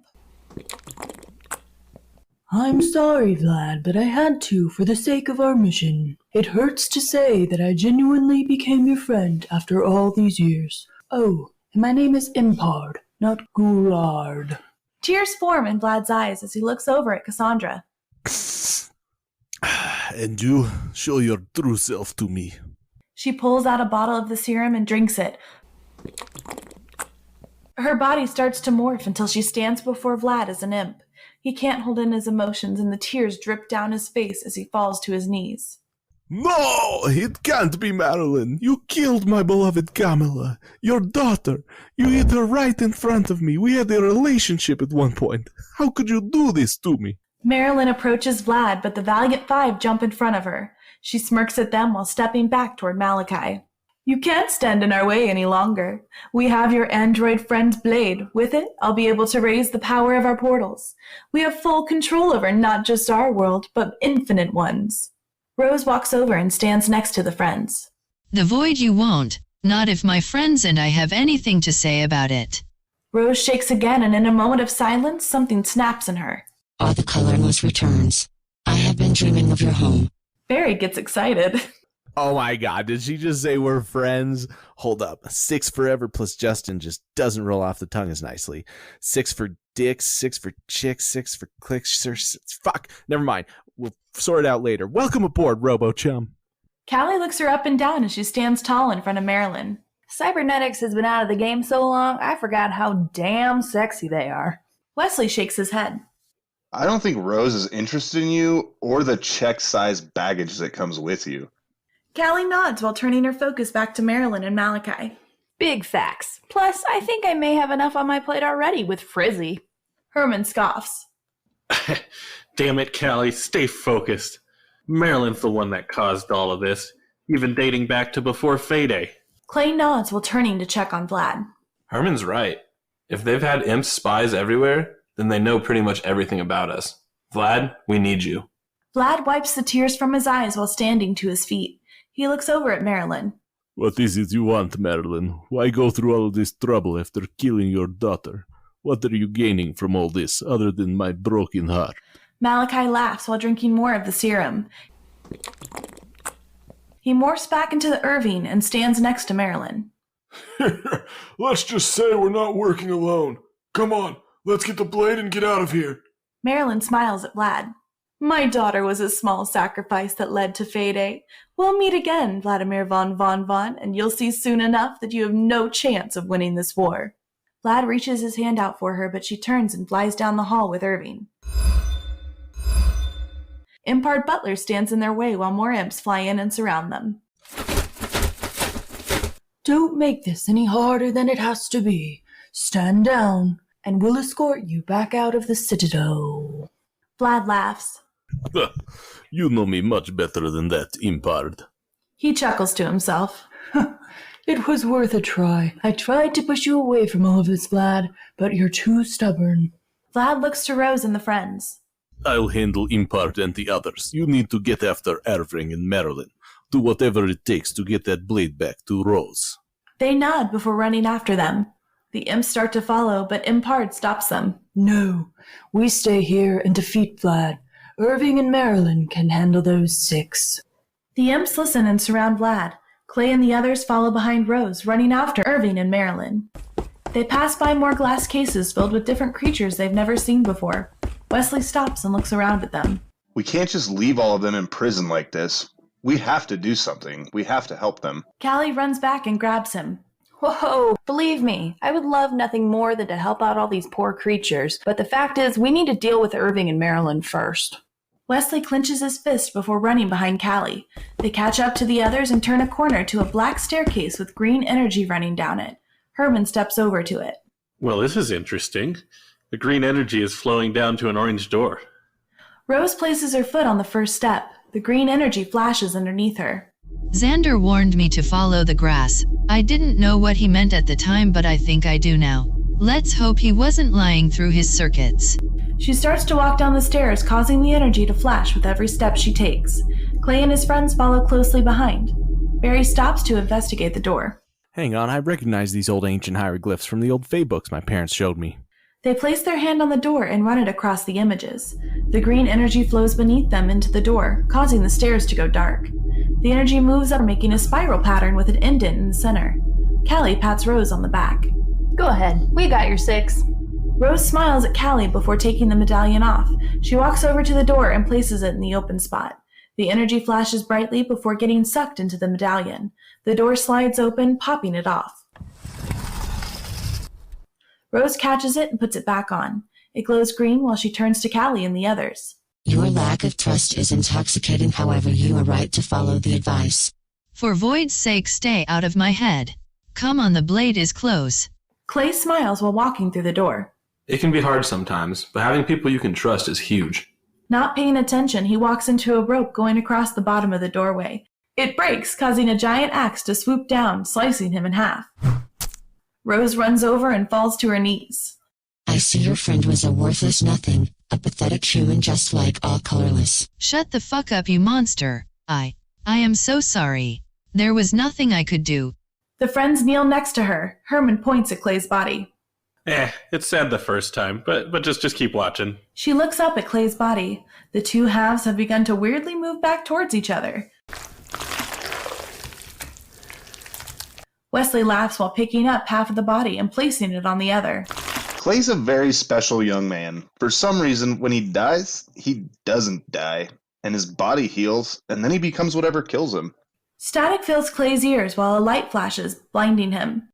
Speaker 13: I'm sorry, Vlad, but I had to for the sake of our mission. It hurts to say that I genuinely became your friend after all these years. Oh, and my name is Impard, not Ghoulard.
Speaker 7: Tears form in Vlad's eyes as he looks over at Cassandra.
Speaker 10: And you, show your true self to me.
Speaker 7: She pulls out a bottle of the serum and drinks it. Her body starts to morph until she stands before Vlad as an imp. He can't hold in his emotions and the tears drip down his face as he falls to his knees.
Speaker 10: No, it can't be Marilyn. You killed my beloved Camilla, your daughter. You hit her right in front of me. We had a relationship at one point. How could you do this to me?
Speaker 7: Marilyn approaches Vlad, but the Valiant Five jump in front of her. She smirks at them while stepping back toward Malachai. You can't stand in our way any longer. We have your android friend's blade. With it, I'll be able to raise the power of our portals. We have full control over not just our world, but infinite ones. Rose walks over and stands next to the friends.
Speaker 5: The void you won't, not if my friends and I have anything to say about it.
Speaker 7: Rose shakes again, and in a moment of silence, something snaps in her.
Speaker 15: All the colorless returns. I have been dreaming of your home.
Speaker 7: Barry gets excited.
Speaker 4: Oh my god, did she just say we're friends? Hold up. 6 forever plus Justin just doesn't roll off the tongue as nicely. 6 for dicks, 6 for chicks, 6 for clicks. Fuck, never mind. We'll sort it out later. Welcome aboard, Robo-Chum.
Speaker 7: Cali looks her up and down as she stands tall in front of Marilyn.
Speaker 12: Cybernetics has been out of the game so long, I forgot how damn sexy they are.
Speaker 7: Wesley shakes his head.
Speaker 6: I don't think Rose is interested in you or the check-sized baggage that comes with you.
Speaker 7: Cali nods while turning her focus back to Marilyn and Malachai.
Speaker 12: Big facts. Plus, I think I may have enough on my plate already with Frizzy.
Speaker 7: Herman scoffs.
Speaker 3: Damn it, Cali, stay focused. Marilyn's the one that caused all of this, even dating back to before Fayday.
Speaker 7: Clay nods while turning to check on Vlad.
Speaker 1: Herman's right. If they've had imp spies everywhere, then they know pretty much everything about us. Vlad, we need you.
Speaker 7: Vlad wipes the tears from his eyes while standing to his feet. He looks over at Marilyn.
Speaker 10: What is it you want, Marilyn? Why go through all this trouble after killing your daughter? What are you gaining from all this, other than my broken heart?
Speaker 7: Malachai laughs while drinking more of the serum. He morphs back into the Irving and stands next to Marilyn.
Speaker 8: Let's just say we're not working alone. Come on, let's get the blade and get out of here.
Speaker 7: Marilyn smiles at Vlad. My daughter was a small sacrifice that led to Fayday. We'll meet again, Vladimir VonVon, and you'll see soon enough that you have no chance of winning this war. Vlad reaches his hand out for her, but she turns and flies down the hall with Irving. Impard Butler stands in their way while more imps fly in and surround them.
Speaker 13: Don't make this any harder than it has to be. Stand down, and we'll escort you back out of the Citadel.
Speaker 7: Vlad laughs.
Speaker 10: You know me much better than that, Impard.
Speaker 7: He chuckles to himself.
Speaker 13: It was worth a try. I tried to push you away from all of this, Vlad, but you're too stubborn.
Speaker 7: Vlad looks to Rose and the friends.
Speaker 10: I'll handle Impard and the others. You need to get after Irving and Marilyn. Do whatever it takes to get that blade back to Rose.
Speaker 2: They nod before running after them. The imps start to follow, but Impard stops them.
Speaker 13: No, we stay here and defeat Vlad. Irving and Marilyn can handle those 6.
Speaker 2: The imps listen and surround Vlad. Clay and the others follow behind Rose, running after Irving and Marilyn. They pass by more glass cases filled with different creatures they've never seen before. Wesley stops and looks around at them.
Speaker 6: We can't just leave all of them in prison like this. We have to do something. We have to help them.
Speaker 2: Cali runs back and grabs him.
Speaker 7: Whoa, believe me, I would love nothing more than to help out all these poor creatures, but the fact is, we need to deal with Irving and Marilyn first.
Speaker 2: Wesley clenches his fist before running behind Cali. They catch up to the others and turn a corner to a black staircase with green energy running down it. Herman steps over to it.
Speaker 3: Well, this is interesting. The green energy is flowing down to an orange door.
Speaker 2: Rose places her foot on the first step. The green energy flashes underneath her.
Speaker 5: Zander warned me to follow the grass. I didn't know what he meant at the time, but I think I do now. Let's hope he wasn't lying through his circuits.
Speaker 2: She starts to walk down the stairs, causing the energy to flash with every step she takes. Clay and his friends follow closely behind. Barry stops to investigate the door.
Speaker 4: Hang on, I recognize these old ancient hieroglyphs from the old Fae books my parents showed me.
Speaker 2: They place their hand on the door and run it across the images. The green energy flows beneath them into the door, causing the stairs to go dark. The energy moves up, making a spiral pattern with an indent in the center. Cali pats Rose on the back.
Speaker 7: Go ahead, we got your 6.
Speaker 2: Rose smiles at Cali before taking the medallion off. She walks over to the door and places it in the open spot. The energy flashes brightly before getting sucked into the medallion. The door slides open, popping it off. Rose catches it and puts it back on. It glows green while she turns to Cali and the others.
Speaker 15: Your lack of trust is intoxicating, however, you are right to follow the advice.
Speaker 5: For Void's sake, stay out of my head. Come on, the blade is close.
Speaker 2: Clay smiles while walking through the door.
Speaker 1: It can be hard sometimes, but having people you can trust is huge.
Speaker 2: Not paying attention, he walks into a rope going across the bottom of the doorway. It breaks, causing a giant axe to swoop down, slicing him in half. Rose runs over and falls to her knees.
Speaker 15: I see your friend was a worthless nothing, a pathetic human just like all colorless.
Speaker 5: Shut the fuck up, you monster. I am so sorry. There was nothing I could do.
Speaker 2: The friends kneel next to her. Herman points at Clay's body.
Speaker 3: It's sad the first time, but just keep watching.
Speaker 2: She looks up at Clay's body. The two halves have begun to weirdly move back towards each other. Wesley laughs while picking up half of the body and placing it on the other.
Speaker 6: Clay's a very special young man. For some reason, when he dies, he doesn't die. And his body heals, and then he becomes whatever kills him.
Speaker 2: Static fills Clay's ears while a light flashes, blinding him.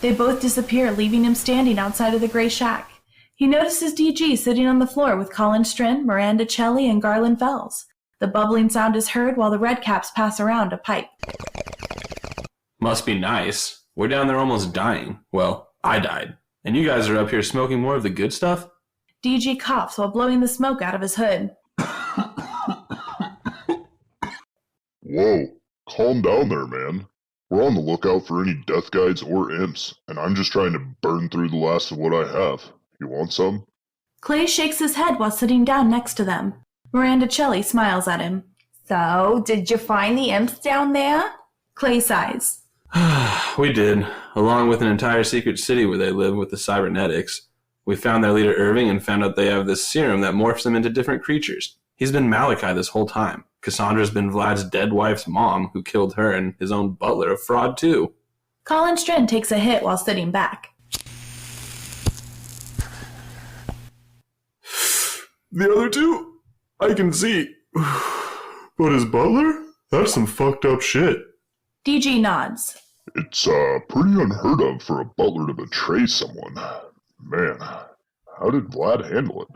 Speaker 2: They both disappear, leaving him standing outside of the gray shack. He notices DG sitting on the floor with Collin, Stren, Miranda, Chelly, and Garland Fellz. The bubbling sound is heard while the redcaps pass around a pipe.
Speaker 1: Must be nice. We're down there almost dying. Well, I died. And you guys are up here smoking more of the good stuff?
Speaker 2: DG coughs while blowing the smoke out of his hood.
Speaker 8: Whoa, calm down there, man. We're on the lookout for any death guides or imps, and I'm just trying to burn through the last of what I have. You want some?
Speaker 2: Clay shakes his head while sitting down next to them. Miranda Chelly smiles at him.
Speaker 7: So, did you find the imps down there?
Speaker 2: Clay sighs.
Speaker 1: We did, along with an entire secret city where they live with the cybernetics. We found their leader Irving and found out they have this serum that morphs them into different creatures. He's been Malachai this whole time. Cassandra's been Vlad's dead wife's mom, who killed her, and his own Butler, a fraud too.
Speaker 2: Collin Stren takes a hit while sitting back.
Speaker 8: The other two? I can see. But his Butler? That's some fucked up shit.
Speaker 2: DG nods.
Speaker 8: It's pretty unheard of for a butler to betray someone. Man, how did Vlad handle it?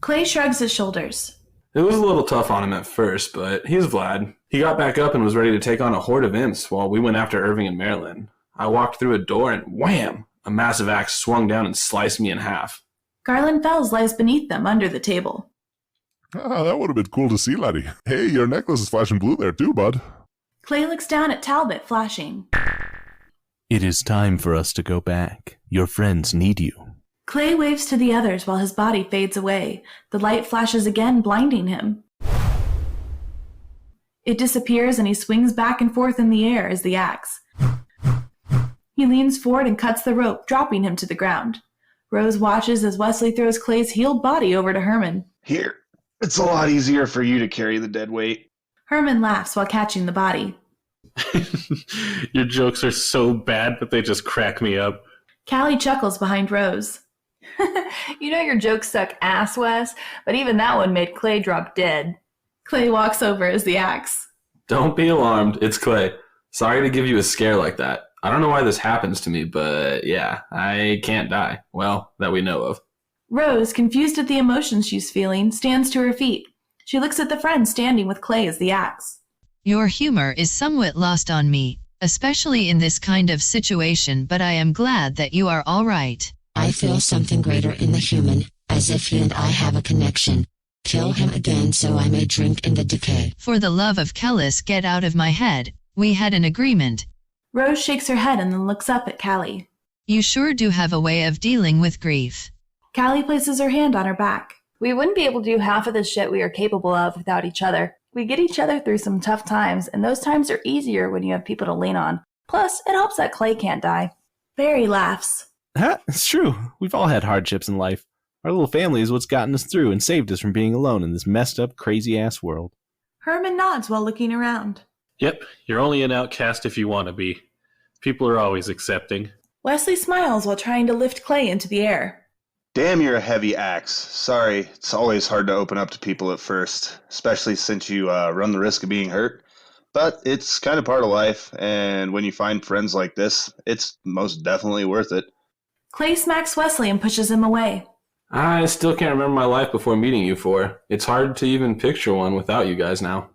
Speaker 2: Clay shrugs his shoulders.
Speaker 1: It was a little tough on him at first, but he's Vlad. He got back up and was ready to take on a horde of imps while we went after Irving and Marilyn. I walked through a door and wham! A massive axe swung down and sliced me in half.
Speaker 2: Garland Fellz lies beneath them under the table.
Speaker 8: That would have been cool to see, laddie. Hey, your necklace is flashing blue there too, bud.
Speaker 2: Clay looks down at Talbit, flashing.
Speaker 4: It is time for us to go back. Your friends need you.
Speaker 2: Clay waves to the others while his body fades away. The light flashes again, blinding him. It disappears and he swings back and forth in the air as the axe. He leans forward and cuts the rope, dropping him to the ground. Rose watches as Wesley throws Clay's healed body over to Herman.
Speaker 6: Here, it's a lot easier for you to carry the dead weight.
Speaker 2: Herman laughs while catching the body.
Speaker 3: Your jokes are so bad, but they just crack me up.
Speaker 2: Cali chuckles behind Rose.
Speaker 7: You know your jokes suck ass, Wes, but even that one made Clay drop dead.
Speaker 2: Clay walks over as the axe.
Speaker 1: Don't be alarmed, it's Clay. Sorry to give you a scare like that. I don't know why this happens to me, but yeah, I can't die. Well, that we know of.
Speaker 2: Rose, confused at the emotions she's feeling, stands to her feet. She looks at the friend standing with Clay as the axe.
Speaker 5: Your humor is somewhat lost on me, especially in this kind of situation, but I am glad that you are all right.
Speaker 15: I feel something greater in the human, as if he and I have a connection. Kill him again so I may drink in the decay.
Speaker 5: For the love of Kellis, get out of my head. We had an agreement.
Speaker 2: Rose shakes her head and then looks up at Cali.
Speaker 5: You sure do have a way of dealing with grief.
Speaker 2: Cali places her hand on her back.
Speaker 7: We wouldn't be able to do half of the shit we are capable of without each other. We get each other through some tough times, and those times are easier when you have people to lean on. Plus, it helps that Clay can't die.
Speaker 2: Barry laughs.
Speaker 4: It's true. We've all had hardships in life. Our little family is what's gotten us through and saved us from being alone in this messed up, crazy-ass world.
Speaker 2: Herman nods while looking around.
Speaker 3: Yep, you're only an outcast if you want to be. People are always accepting.
Speaker 2: Wesley smiles while trying to lift Clay into the air.
Speaker 6: Damn, you're a heavy axe. Sorry, it's always hard to open up to people at first, especially since you run the risk of being hurt. But it's kind of part of life, and when you find friends like this, it's most definitely worth it.
Speaker 2: Clay smacks Wesley and pushes him away.
Speaker 1: I still can't remember my life before meeting you four. It's hard to even picture one without you guys now.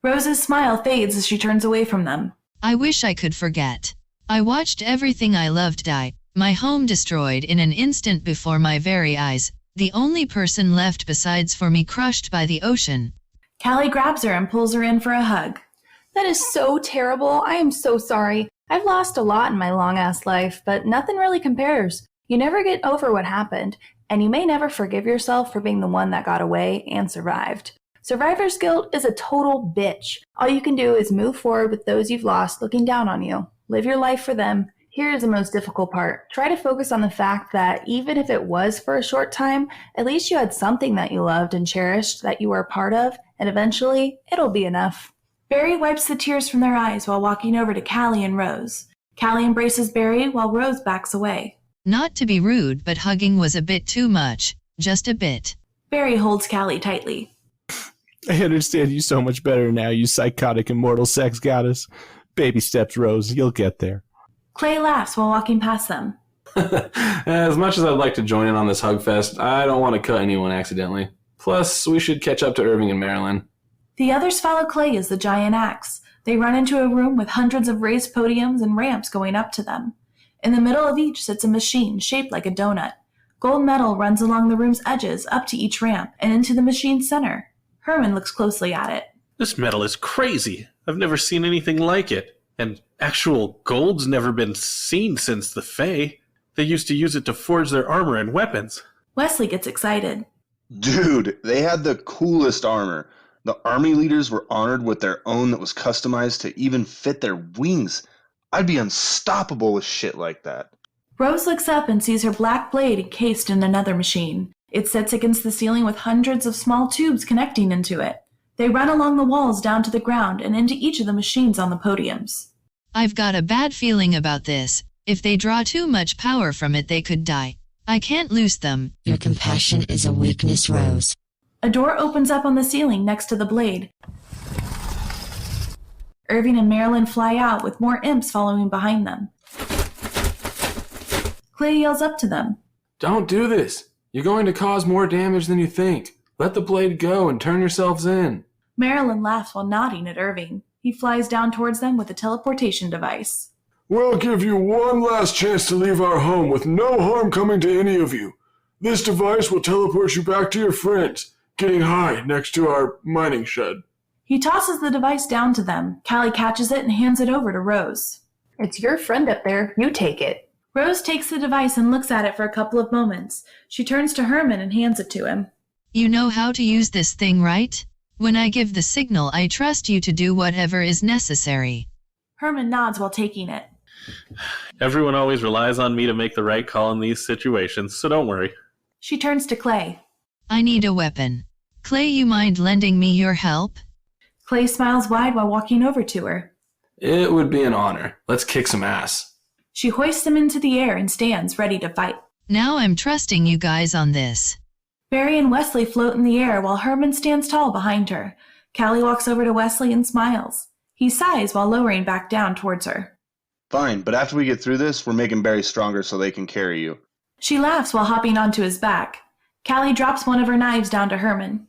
Speaker 2: Rose's smile fades as she turns away from them.
Speaker 5: I wish I could forget. I watched everything I loved die, my home destroyed in an instant before my very eyes, the only person left besides for me crushed by the ocean.
Speaker 2: Cali grabs her and pulls her in for a hug.
Speaker 7: That is so terrible. I am so sorry. I've lost a lot in my long-ass life, but nothing really compares. You never get over what happened, and you may never forgive yourself for being the one that got away and survived. Survivor's guilt is a total bitch. All you can do is move forward with those you've lost looking down on you. Live your life for them. Here is the most difficult part. Try to focus on the fact that even if it was for a short time, at least you had something that you loved and cherished that you were a part of, and eventually, it'll be enough.
Speaker 2: Barry wipes the tears from their eyes while walking over to Cali and Rose. Cali embraces Barry while Rose backs away.
Speaker 5: Not to be rude, but hugging was a bit too much. Just a bit.
Speaker 2: Barry holds Cali tightly.
Speaker 4: I understand you so much better now, you psychotic immortal sex goddess. Baby steps, Rose. You'll get there.
Speaker 2: Clay laughs while walking past them.
Speaker 1: As much as I'd like to join in on this hug fest, I don't want to cut anyone accidentally. Plus, we should catch up to Irving and Marilyn.
Speaker 2: The others follow Clay as the giant axe. They run into a room with hundreds of raised podiums and ramps going up to them. In the middle of each sits a machine shaped like a donut. Gold metal runs along the room's edges up to each ramp and into the machine's center. Herman looks closely at it.
Speaker 3: This metal is crazy. I've never seen anything like it. And actual gold's never been seen since the Fae. They used to use it to forge their armor and weapons.
Speaker 2: Wesley gets excited.
Speaker 6: Dude, they had the coolest armor. The army leaders were honored with their own that was customized to even fit their wings. I'd be unstoppable with shit like that.
Speaker 2: Rose looks up and sees her black blade encased in another machine. It sits against the ceiling with hundreds of small tubes connecting into it. They run along the walls down to the ground and into each of the machines on the podiums.
Speaker 5: I've got a bad feeling about this. If they draw too much power from it, they could die. I can't lose them.
Speaker 15: Your compassion is a weakness, Rose.
Speaker 2: A door opens up on the ceiling next to the blade. Irving and Marilyn fly out with more imps following behind them. Clay yells up to them.
Speaker 1: Don't do this. You're going to cause more damage than you think. Let the blade go and turn yourselves in.
Speaker 2: Marilyn laughs while nodding at Irving. He flies down towards them with a teleportation device.
Speaker 8: We'll give you one last chance to leave our home with no harm coming to any of you. This device will teleport you back to your friends, getting high next to our mining shed.
Speaker 2: He tosses the device down to them. Cali catches it and hands it over to Rose.
Speaker 7: It's your friend up there. You take it.
Speaker 2: Rose takes the device and looks at it for a couple of moments. She turns to Herman and hands it to him.
Speaker 5: You know how to use this thing, right? When I give the signal, I trust you to do whatever is necessary.
Speaker 7: Herman nods while taking it.
Speaker 3: Everyone always relies on me to make the right call in these situations, so don't worry.
Speaker 7: She turns to Clay.
Speaker 5: I need a weapon. Clay, you mind lending me your help?
Speaker 7: Clay smiles wide while walking over to her.
Speaker 1: It would be an honor. Let's kick some ass.
Speaker 7: She hoists him into the air and stands ready to fight.
Speaker 5: Now I'm trusting you guys on this.
Speaker 7: Barry and Wesley float in the air while Herman stands tall behind her. Cali walks over to Wesley and smiles. He sighs while lowering back down towards her.
Speaker 6: Fine, but after we get through this, we're making Barry stronger so they can carry you.
Speaker 7: She laughs while hopping onto his back. Cali drops one of her knives down to Herman.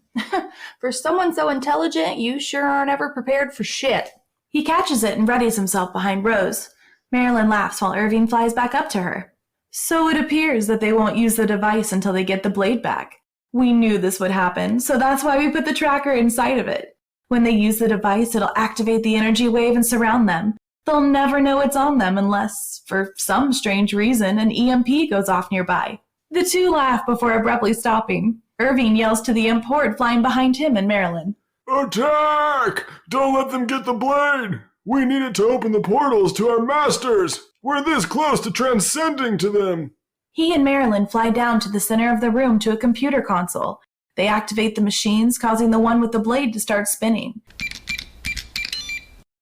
Speaker 12: For someone so intelligent, you sure aren't ever prepared for shit.
Speaker 7: He catches it and readies himself behind Rose. Marilyn laughs while Irving flies back up to her. So it appears that they won't use the device until they get the blade back. We knew this would happen, so that's why we put the tracker inside of it. When they use the device, it'll activate the energy wave and surround them. They'll never know it's on them unless, for some strange reason, an EMP goes off nearby. The two laugh before abruptly stopping. Irving yells to the imp horde flying behind him and Marilyn.
Speaker 8: Attack! Don't let them get the blade! We need it to open the portals to our masters! We're this close to transcending to them!
Speaker 7: He and Marilyn fly down to the center of the room to a computer console. They activate the machines, causing the one with the blade to start spinning.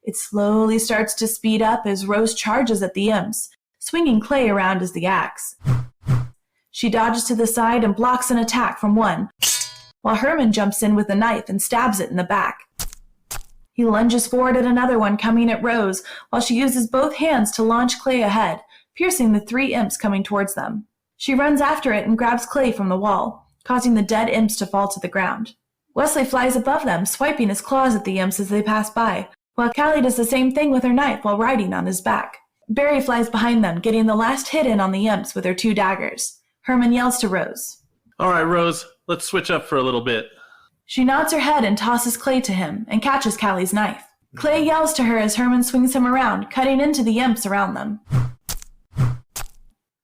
Speaker 7: It slowly starts to speed up as Rose charges at the imps, swinging Clay around as the axe. She dodges to the side and blocks an attack from one, while Herman jumps in with a knife and stabs it in the back. He lunges forward at another one coming at Rose, while she uses both hands to launch Clay ahead, piercing the three imps coming towards them. She runs after it and grabs Clay from the wall, causing the dead imps to fall to the ground. Wesley flies above them, swiping his claws at the imps as they pass by, while Cali does the same thing with her knife while riding on his back. Barry flies behind them, getting the last hit in on the imps with her 2 daggers. Herman yells to Rose.
Speaker 3: All right, Rose, let's switch up for a little bit.
Speaker 7: She nods her head and tosses Clay to him and catches Cali's knife. Clay yells to her as Herman swings him around, cutting into the imps around them.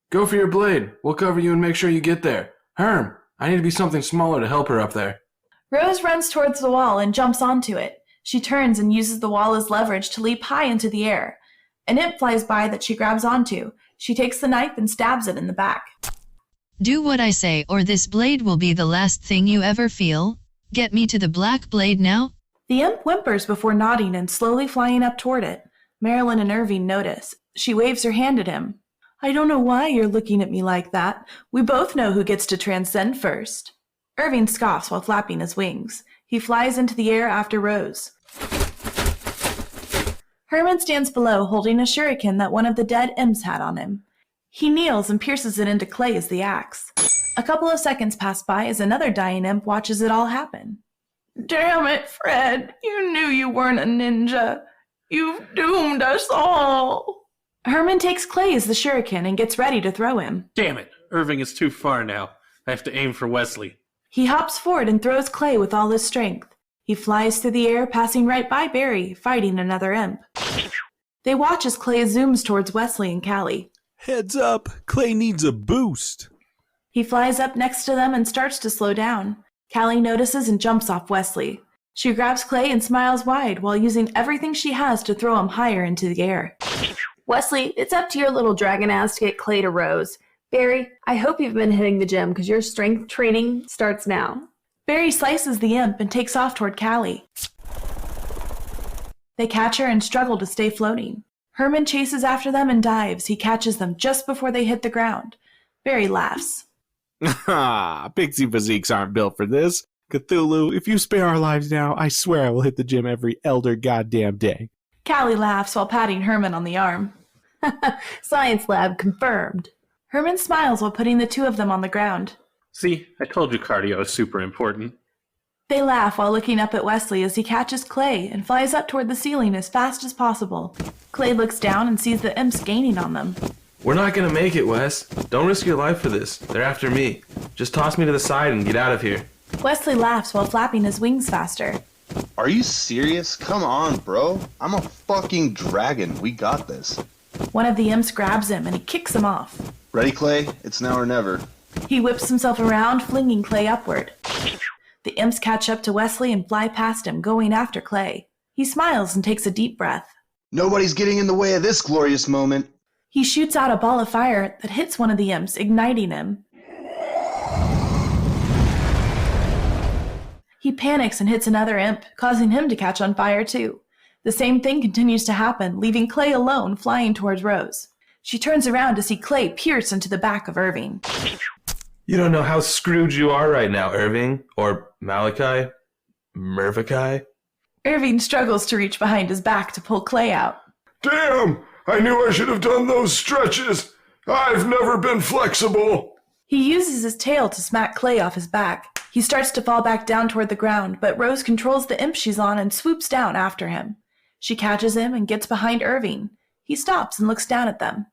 Speaker 1: Go for your blade. We'll cover you and make sure you get there. Herm, I need to be something smaller to help her up there.
Speaker 7: Rose runs towards the wall and jumps onto it. She turns and uses the wall as leverage to leap high into the air. An imp flies by that she grabs onto. She takes the knife and stabs it in the back.
Speaker 5: Do what I say or this blade will be the last thing you ever feel. Get me to the black blade now?
Speaker 7: The imp whimpers before nodding and slowly flying up toward it. Marilyn and Irving notice. She waves her hand at him. I don't know why you're looking at me like that. We both know who gets to transcend first. Irving scoffs while flapping his wings. He flies into the air after Rose. Herman stands below holding a shuriken that one of the dead imps had on him. He kneels and pierces it into Clay as the axe. A couple of seconds pass by as another dying imp watches it all happen. Damn it, Fred. You knew you weren't a ninja. You've doomed us all. Herman takes Clay as the shuriken and gets ready to throw him.
Speaker 3: Damn it, Irving is too far now. I have to aim for Wesley.
Speaker 7: He hops forward and throws Clay with all his strength. He flies through the air, passing right by Barry, fighting another imp. They watch as Clay zooms towards Wesley and Cali.
Speaker 10: Heads up, Clay needs a boost.
Speaker 7: He flies up next to them and starts to slow down. Cali notices and jumps off Wesley. She grabs Clay and smiles wide while using everything she has to throw him higher into the air.
Speaker 12: Wesley, it's up to your little dragon ass to get Clay to Rose. Barry, I hope you've been hitting the gym because your strength training starts now.
Speaker 7: Barry slices the imp and takes off toward Cali. They catch her and struggle to stay floating. Herman chases after them and dives. He catches them just before they hit the ground. Barry laughs.
Speaker 4: Ha! Pixie physiques aren't built for this. Cthulhu, if you spare our lives now, I swear I will hit the gym every elder goddamn day.
Speaker 7: Cali laughs while patting Herman on the arm.
Speaker 12: Science lab confirmed.
Speaker 7: Herman smiles while putting the two of them on the ground.
Speaker 3: See, I told you cardio is super important.
Speaker 7: They laugh while looking up at Wesley as he catches Clay and flies up toward the ceiling as fast as possible. Clay looks down and sees the imps gaining on them.
Speaker 1: We're not gonna make it, Wes. Don't risk your life for this. They're after me. Just toss me to the side and get out of here.
Speaker 7: Wesley laughs while flapping his wings faster.
Speaker 6: Are you serious? Come on, bro. I'm a fucking dragon. We got this.
Speaker 7: One of the imps grabs him and he kicks him off.
Speaker 6: Ready, Clay? It's now or never.
Speaker 7: He whips himself around, flinging Clay upward.
Speaker 2: The imps catch up to Wesley and fly past him, going after Clay. He smiles and takes a deep breath.
Speaker 6: Nobody's getting in the way of this glorious moment.
Speaker 2: He shoots out a ball of fire that hits one of the imps, igniting him. He panics and hits another imp, causing him to catch on fire too. The same thing continues to happen, leaving Clay alone, flying towards Rose. She turns around to see Clay pierce into the back of Irving.
Speaker 1: You don't know how screwed you are right now, Irving. Or Malachai. Mervakai.
Speaker 2: Irving struggles to reach behind his back to pull Clay out.
Speaker 8: Damn! I knew I should have done those stretches. I've never been flexible.
Speaker 2: He uses his tail to smack Clay off his back. He starts to fall back down toward the ground, but Rose controls the imp she's on and swoops down after him. She catches him and gets behind Irving. He stops and looks down at them.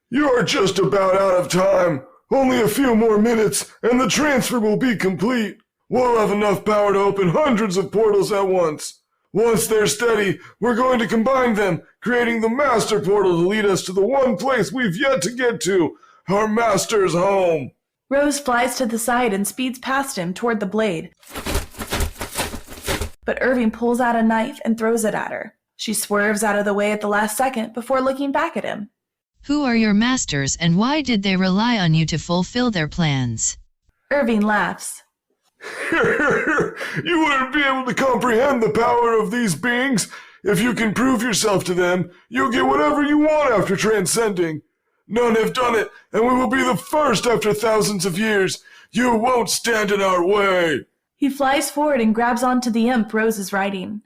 Speaker 8: You're just about out of time. Only a few more minutes, and the transfer will be complete. We'll have enough power to open hundreds of portals at once. Once they're steady, we're going to combine them, creating the master portal to lead us to the one place we've yet to get to, our master's home.
Speaker 2: Rose flies to the side and speeds past him toward the blade. But Irving pulls out a knife and throws it at her. She swerves out of the way at the last second before looking back at him.
Speaker 5: Who are your masters and why did they rely on you to fulfill their plans?
Speaker 2: Irving laughs.
Speaker 8: You wouldn't be able to comprehend the power of these beings. If you can prove yourself to them, you'll get whatever you want after transcending. None have done it, and we will be the first after thousands of years. You won't stand in our way.
Speaker 2: He flies forward and grabs onto the imp Rose is riding.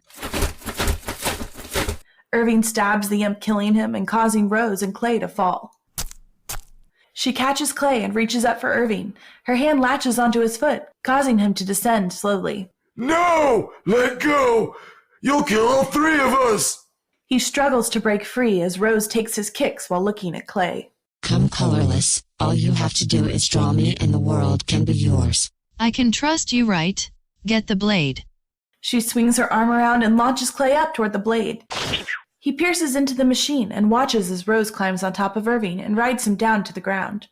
Speaker 2: Irving stabs the imp, killing him and causing Rose and Clay to fall. She catches Clay and reaches up for Irving. Her hand latches onto his foot, causing him to descend slowly.
Speaker 8: No! Let go! You'll kill all three of us!
Speaker 2: He struggles to break free as Rose takes his kicks while looking at Clay.
Speaker 15: Come colorless. All you have to do is draw me and the world can be yours.
Speaker 5: I can trust you, right? Get the blade.
Speaker 2: She swings her arm around and launches Clay up toward the blade. He pierces into the machine and watches as Rose climbs on top of Irving and rides him down to the ground.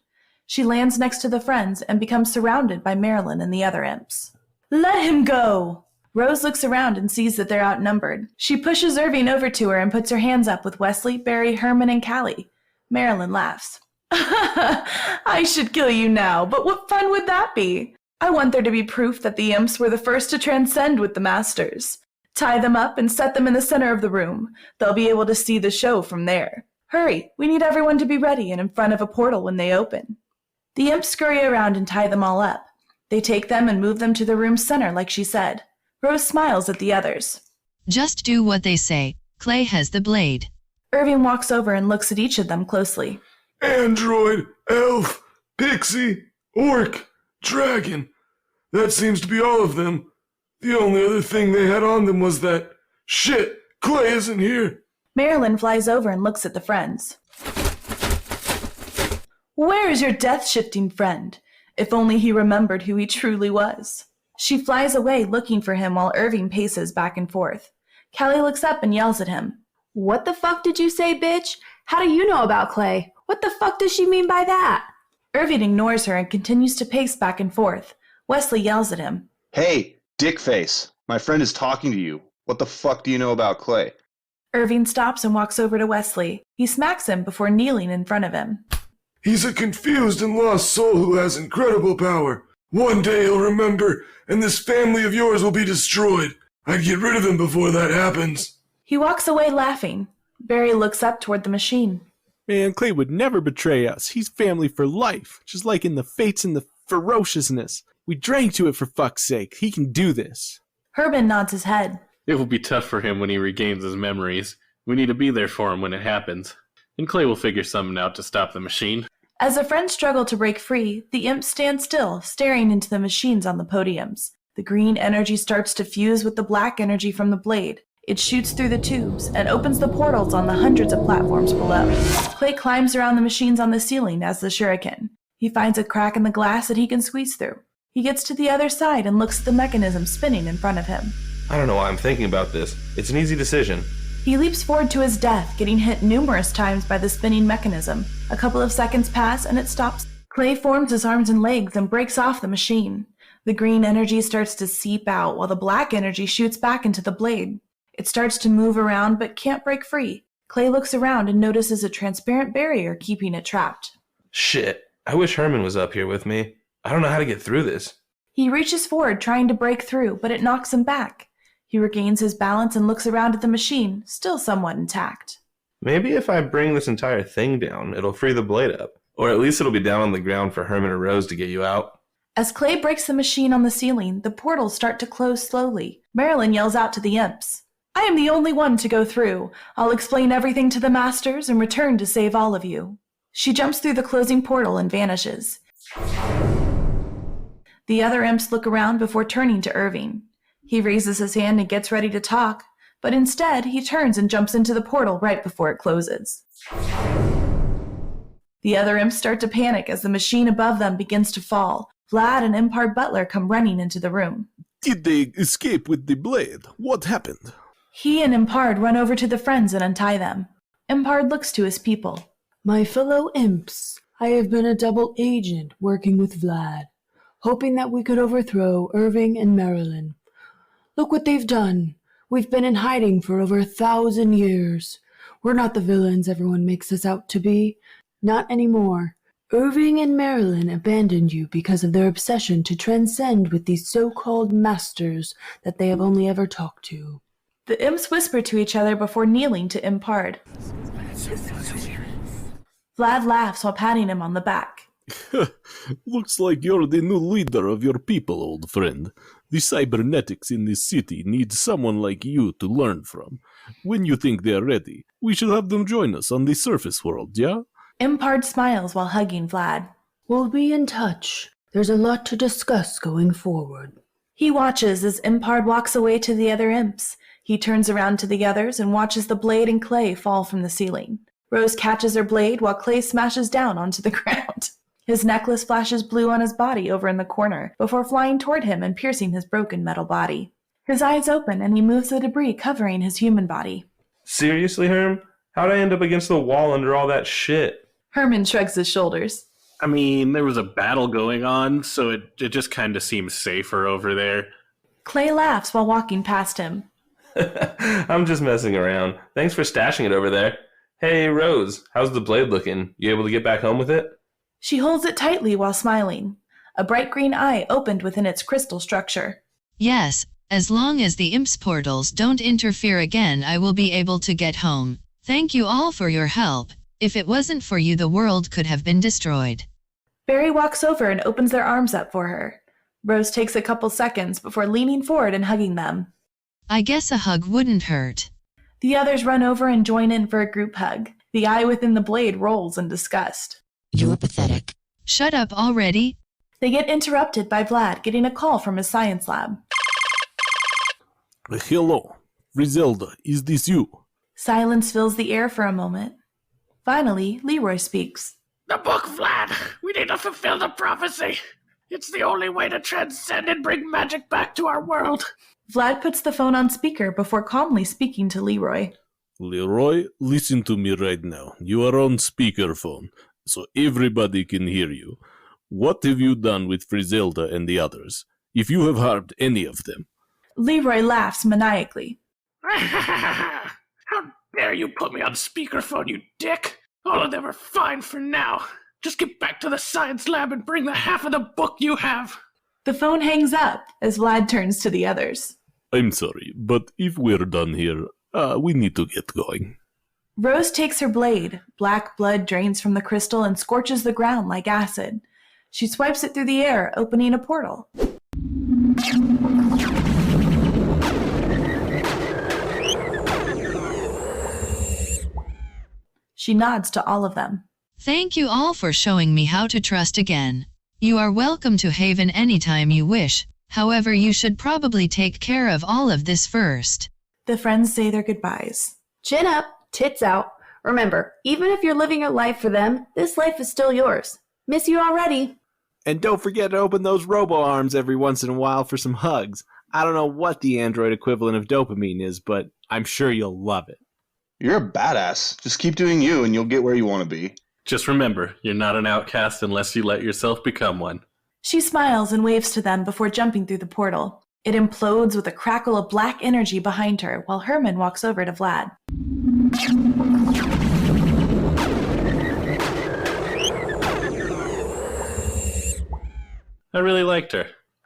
Speaker 2: She lands next to the friends and becomes surrounded by Marilyn and the other imps. Let him go! Rose looks around and sees that they're outnumbered. She pushes Irving over to her and puts her hands up with Wesley, Barry, Herman, and Cali. Marilyn laughs. I should kill you now, but what fun would that be? I want there to be proof that the imps were the first to transcend with the masters. Tie them up and set them in the center of the room. They'll be able to see the show from there. Hurry, we need everyone to be ready and in front of a portal when they open. The imps scurry around and tie them all up. They take them and move them to the room's center like she said. Rose smiles at the others.
Speaker 5: Just do what they say. Clay has the blade.
Speaker 2: Irving walks over and looks at each of them closely.
Speaker 8: Android, elf, pixie, orc, dragon. That seems to be all of them. The only other thing they had on them was that, shit, Clay isn't here.
Speaker 2: Marilyn flies over and looks at the friends. Where is your death-shifting friend? If only he remembered who he truly was. She flies away looking for him while Irving paces back and forth. Cali looks up and yells at him.
Speaker 7: What the fuck did you say, bitch? How do you know about Clay? What the fuck does she mean by that?
Speaker 2: Irving ignores her and continues to pace back and forth. Wesley yells at him.
Speaker 6: Hey, dickface. My friend is talking to you. What the fuck do you know about Clay?
Speaker 2: Irving stops and walks over to Wesley. He smacks him before kneeling in front of him.
Speaker 8: He's a confused and lost soul who has incredible power. One day he'll remember, and this family of yours will be destroyed. I'd get rid of him before that happens.
Speaker 2: He walks away laughing. Barry looks up toward the machine.
Speaker 4: Man, Clay would never betray us. He's family for life, just like in the fates and the ferociousness. We drank to it for fuck's sake. He can do this.
Speaker 2: Herman nods his head.
Speaker 3: It will be tough for him when he regains his memories. We need to be there for him when it happens. And Clay will figure something out to stop the machine.
Speaker 2: As the friends struggle to break free, the imps stand still, staring into the machines on the podiums. The green energy starts to fuse with the black energy from the blade. It shoots through the tubes and opens the portals on the hundreds of platforms below. Clay climbs around the machines on the ceiling as the shuriken. He finds a crack in the glass that he can squeeze through. He gets to the other side and looks at the mechanism spinning in front of him.
Speaker 1: I don't know why I'm thinking about this. It's an easy decision.
Speaker 2: He leaps forward to his death, getting hit numerous times by the spinning mechanism. A couple of seconds pass and it stops. Clay forms his arms and legs and breaks off the machine. The green energy starts to seep out while the black energy shoots back into the blade. It starts to move around but can't break free. Clay looks around and notices a transparent barrier keeping it trapped.
Speaker 1: Shit, I wish Herman was up here with me. I don't know how to get through this.
Speaker 2: He reaches forward trying to break through, but it knocks him back. He regains his balance and looks around at the machine, still somewhat intact.
Speaker 1: Maybe if I bring this entire thing down, it'll free the blade up. Or at least it'll be down on the ground for Herman or Rose to get you out.
Speaker 2: As Clay breaks the machine on the ceiling, the portals start to close slowly. Marilyn yells out to the imps. I am the only one to go through. I'll explain everything to the masters and return to save all of you. She jumps through the closing portal and vanishes. The other imps look around before turning to Irving. He raises his hand and gets ready to talk, but instead he turns and jumps into the portal right before it closes. The other imps start to panic as the machine above them begins to fall. Vlad and Impard Butler come running into the room.
Speaker 10: Did they escape with the blade? What happened?
Speaker 2: He and Impard run over to the friends and untie them. Impard looks to his people.
Speaker 13: My fellow imps, I have been a double agent working with Vlad, hoping that we could overthrow Irving and Marilyn. Look what they've done. We've been in hiding for over 1,000 years. We're not the villains everyone makes us out to be. Not anymore. Irving and Marilyn abandoned you because of their obsession to transcend with these so-called masters that they have only ever talked to.
Speaker 2: The imps whisper to each other before kneeling to Impard. Vlad laughs while patting him on the back.
Speaker 10: Looks like you're the new leader of your people, old friend. The cybernetics in this city need someone like you to learn from. When you think they're ready, we should have them join us on the surface world, yeah?
Speaker 2: Impard smiles while hugging Vlad.
Speaker 13: We'll be in touch. There's a lot to discuss going forward.
Speaker 2: He watches as Impard walks away to the other imps. He turns around to the others and watches the blade and Clay fall from the ceiling. Rose catches her blade while Clay smashes down onto the ground. His necklace flashes blue on his body over in the corner before flying toward him and piercing his broken metal body. His eyes open and he moves the debris covering his human body.
Speaker 1: Seriously, Herm? How'd I end up against the wall under all that shit?
Speaker 2: Herman shrugs his shoulders.
Speaker 3: I mean, there was a battle going on, so it just kind of seems safer over there.
Speaker 2: Clay laughs while walking past him.
Speaker 1: I'm just messing around. Thanks for stashing it over there. Hey, Rose, how's the blade looking? You able to get back home with it?
Speaker 2: She holds it tightly while smiling. A bright green eye opened within its crystal structure.
Speaker 5: Yes, as long as the imps portals don't interfere again, I will be able to get home. Thank you all for your help. If it wasn't for you, the world could have been destroyed.
Speaker 2: Barry walks over and opens their arms up for her. Rose takes a couple seconds before leaning forward and hugging them.
Speaker 5: I guess a hug wouldn't hurt.
Speaker 2: The others run over and join in for a group hug. The eye within the blade rolls in disgust.
Speaker 15: You're pathetic.
Speaker 5: Shut up already.
Speaker 2: They get interrupted by Vlad getting a call from his science lab.
Speaker 10: Hello. Frizelda, is this you?
Speaker 2: Silence fills the air for a moment. Finally, Leroy speaks.
Speaker 16: The book, Vlad. We need to fulfill the prophecy. It's the only way to transcend and bring magic back to our world.
Speaker 2: Vlad puts the phone on speaker before calmly speaking to Leroy.
Speaker 10: Leroy, listen to me right now. You are on speakerphone, so everybody can hear you. What have you done with Frizelda and the others? If you have harmed any of them.
Speaker 2: Leroy laughs maniacally.
Speaker 16: How dare you put me on speakerphone, you dick! All of them are fine for now. Just get back to the science lab and bring the half of the book you have.
Speaker 2: The phone hangs up as Vlad turns to the others.
Speaker 10: I'm sorry, but if we're done here, we need to get going.
Speaker 2: Rose takes her blade. Black blood drains from the crystal and scorches the ground like acid. She swipes it through the air, opening a portal. She nods to all of them.
Speaker 5: Thank you all for showing me how to trust again. You are welcome to Haven anytime you wish. However, you should probably take care of all of this first.
Speaker 2: The friends say their goodbyes.
Speaker 7: Chin up, tits out. Remember, even if you're living your life for them, this life is still yours. Miss you already.
Speaker 4: And don't forget to open those robo-arms every once in a while for some hugs. I don't know what the android equivalent of dopamine is, but I'm sure you'll love it.
Speaker 6: You're a badass. Just keep doing you and you'll get where you want to be.
Speaker 3: Just remember, you're not an outcast unless you let yourself become one.
Speaker 2: She smiles and waves to them before jumping through the portal. It implodes with a crackle of black energy behind her while Herman walks over to Vlad.
Speaker 3: I really liked her.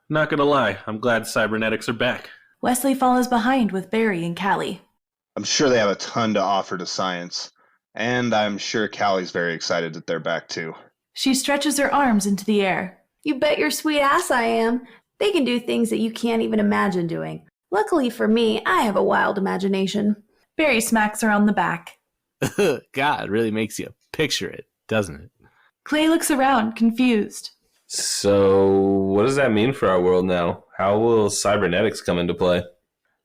Speaker 3: Not gonna lie, I'm glad cybernetics are back.
Speaker 2: Wesley follows behind with Barry and Cali.
Speaker 6: I'm sure they have a ton to offer to science, and I'm sure Callie's very excited that they're back too.
Speaker 2: She stretches her arms into the air.
Speaker 7: You bet your sweet ass I am. They can do things that you can't even imagine doing. Luckily for me, I have a wild imagination.
Speaker 2: Barry smacks her on the back.
Speaker 4: God, it really makes you picture it, doesn't it?
Speaker 2: Clay looks around, confused.
Speaker 1: So, what does that mean for our world now? How will cybernetics come into play?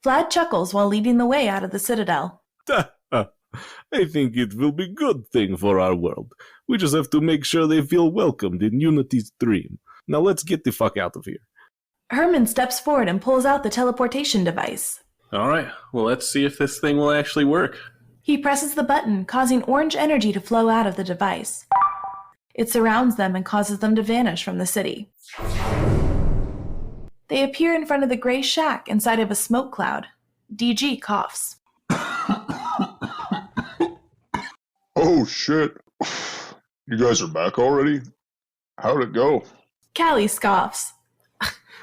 Speaker 2: Vlad chuckles while leading the way out of the Citadel.
Speaker 10: I think it will be a good thing for our world. We just have to make sure they feel welcomed in Unity's dream. Now let's get the fuck out of here.
Speaker 2: Herman steps forward and pulls out the teleportation device.
Speaker 3: Alright, well let's see if this thing will actually work.
Speaker 2: He presses the button, causing orange energy to flow out of the device. It surrounds them and causes them to vanish from the city. They appear in front of the gray shack inside of a smoke cloud. DG coughs.
Speaker 8: Oh shit. You guys are back already? How'd it go?
Speaker 2: Cali scoffs.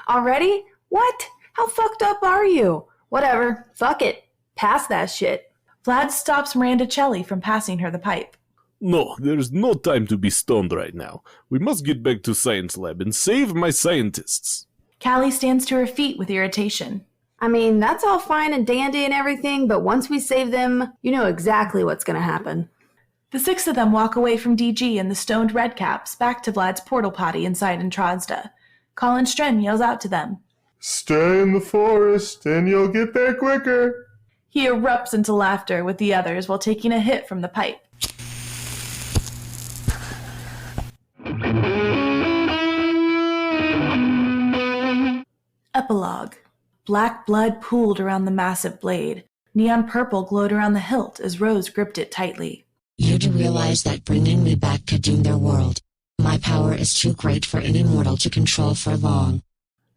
Speaker 7: Already? What? How fucked up are you? Whatever. Fuck it. Pass that shit.
Speaker 2: Vlad stops Miranda Chelly from passing her the pipe.
Speaker 10: No, there's no time to be stoned right now. We must get back to science lab and save my scientists.
Speaker 2: Cali stands to her feet with irritation.
Speaker 7: I mean, that's all fine and dandy and everything, but once we save them, you know exactly what's gonna happen.
Speaker 2: The six of them walk away from DG and the stoned redcaps back to Vlad's portal potty inside Entrozda. Collin Stren yells out to them.
Speaker 8: Stay in the forest and you'll get there quicker.
Speaker 2: He erupts into laughter with the others while taking a hit from the pipe. Epilogue. Black blood pooled around the massive blade. Neon purple glowed around the hilt as Rose gripped it tightly.
Speaker 15: You do realize that bringing me back could doom their world. My power is too great for any mortal to control for long.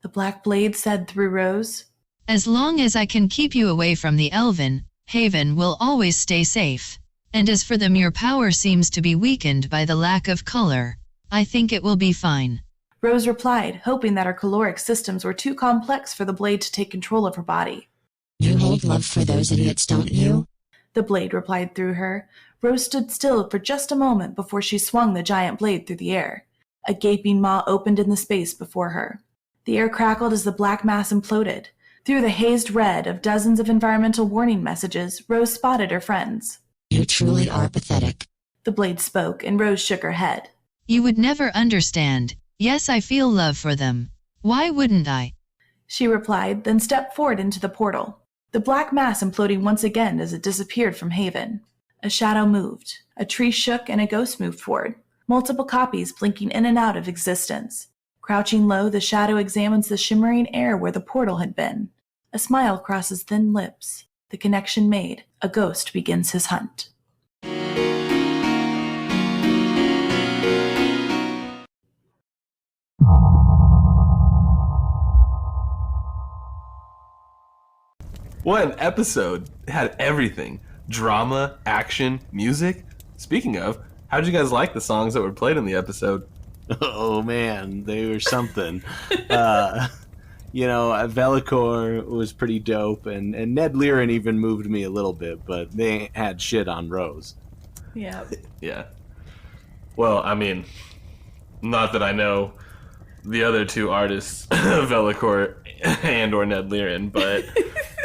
Speaker 2: The black blade said through Rose.
Speaker 5: As long as I can keep you away from the Elven, Haven will always stay safe. And as for them, your power seems to be weakened by the lack of color. I think it will be fine.
Speaker 2: Rose replied, hoping that her caloric systems were too complex for the blade to take control of her body.
Speaker 15: You hold love for those idiots, don't you?
Speaker 2: The blade replied through her. Rose stood still for just a moment before she swung the giant blade through the air. A gaping maw opened in the space before her. The air crackled as the black mass imploded. Through the hazed red of dozens of environmental warning messages, Rose spotted her friends.
Speaker 15: You truly are pathetic.
Speaker 2: The blade spoke, and Rose shook her head.
Speaker 5: You would never understand. Yes, I feel love for them. Why wouldn't I?
Speaker 2: She replied, then stepped forward into the portal. The black mass imploding once again as it disappeared from Haven. A shadow moved. A tree shook and a ghost moved forward. Multiple copies blinking in and out of existence. Crouching low, the shadow examines the shimmering air where the portal had been. A smile crosses thin lips. The connection made. A ghost begins his hunt.
Speaker 1: What an episode. It had everything. Drama, action, music. Speaking of, how'd you guys like the songs that were played in the episode?
Speaker 4: Oh man, they were something. Velicor was pretty dope, and Ned Lirin even moved me a little bit, but they had shit on Rose.
Speaker 2: Yeah.
Speaker 1: Yeah. Well, I mean, not that I know the other two artists, Velicor and or Ned Lirin, but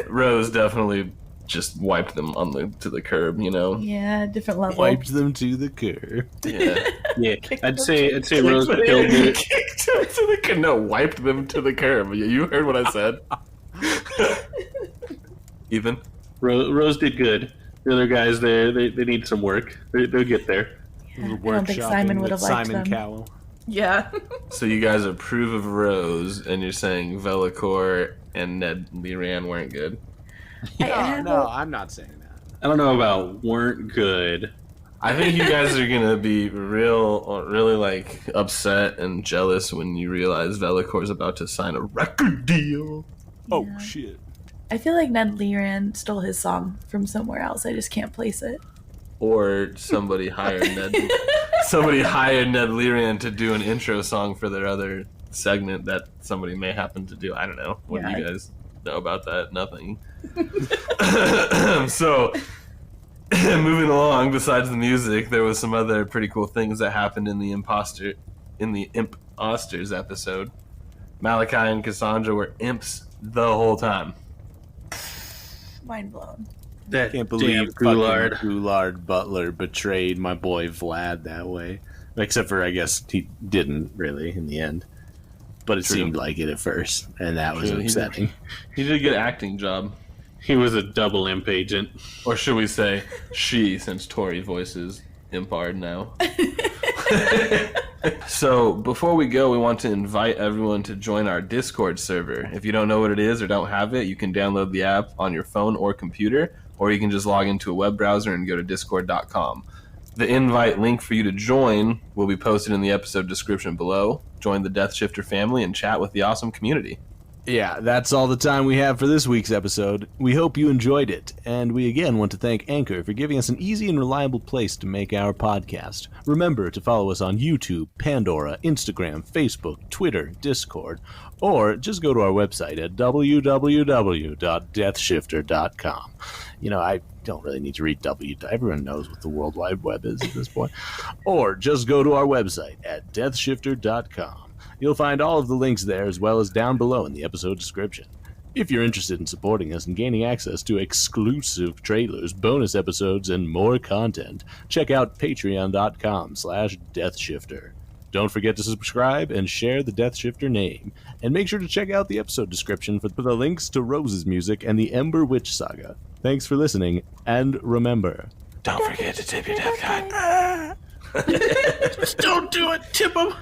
Speaker 1: Rose definitely just wiped them to the curb, you know?
Speaker 2: Yeah, different level.
Speaker 4: Wiped them to the curb.
Speaker 1: Yeah.
Speaker 3: Yeah. I'd say Rose killed it.
Speaker 1: Kicked them to the curb. No, wiped them to the curb. You heard what I said. Ethan?
Speaker 3: Rose did good. The other guys, they need some work. They'll get there.
Speaker 2: Yeah, I don't think Simon would have liked
Speaker 4: Simon
Speaker 2: them.
Speaker 4: Cowell.
Speaker 2: Yeah.
Speaker 1: So you guys approve of Rose, and you're saying Velicor and Ned Lirin weren't good?
Speaker 4: No, I'm not saying that.
Speaker 3: I don't know about weren't good.
Speaker 1: I think you guys are gonna be really like upset and jealous when you realize Velicor's about to sign a record deal.
Speaker 2: Yeah.
Speaker 4: Oh shit!
Speaker 2: I feel like Ned Leran stole his song from somewhere else. I just can't place it.
Speaker 1: Or somebody hired Ned Leran to do an intro song for their other segment that somebody may happen to do. I don't know. What do you guys know about that? Nothing. So, moving along, besides the music, there was some other pretty cool things that happened in the Imp-osters episode. Malachai and Cassandra were imps the whole time.
Speaker 2: Mind blown.
Speaker 4: I can't believe Ghoulard Butler betrayed my boy Vlad that way. Except for, I guess, he didn't really in the end. But it seemed like it at first, and that was upsetting.
Speaker 1: He did a good acting job.
Speaker 3: He was a double imp agent.
Speaker 1: Or should we say she, since Tori voices Impard now. So, before we go, we want to invite everyone to join our Discord server. If you don't know what it is or don't have it, you can download the app on your phone or computer, or you can just log into a web browser and go to discord.com. The invite link for you to join will be posted in the episode description below. Join the DeathShifter family and chat with the awesome community.
Speaker 4: Yeah, that's all the time we have for this week's episode. We hope you enjoyed it, and we again want to thank Anchor for giving us an easy and reliable place to make our podcast. Remember to follow us on YouTube, Pandora, Instagram, Facebook, Twitter, Discord, or just go to our website at www.deathshifter.com. You know, I don't really need to read everyone knows what the World Wide Web is at this point. Or just go to our website at deathshifter.com. You'll find all of the links there as well as down below in the episode description. If you're interested in supporting us and gaining access to exclusive trailers, bonus episodes, and more content, check out patreon.com/deathshifter. Don't forget to subscribe and share the DeathShifter name. And make sure to check out the episode description for the links to Rose's music and the Eymbr Witch Saga. Thanks for listening, and remember,
Speaker 1: don't forget to tip your death guide.
Speaker 16: Just don't do it, tip 'em.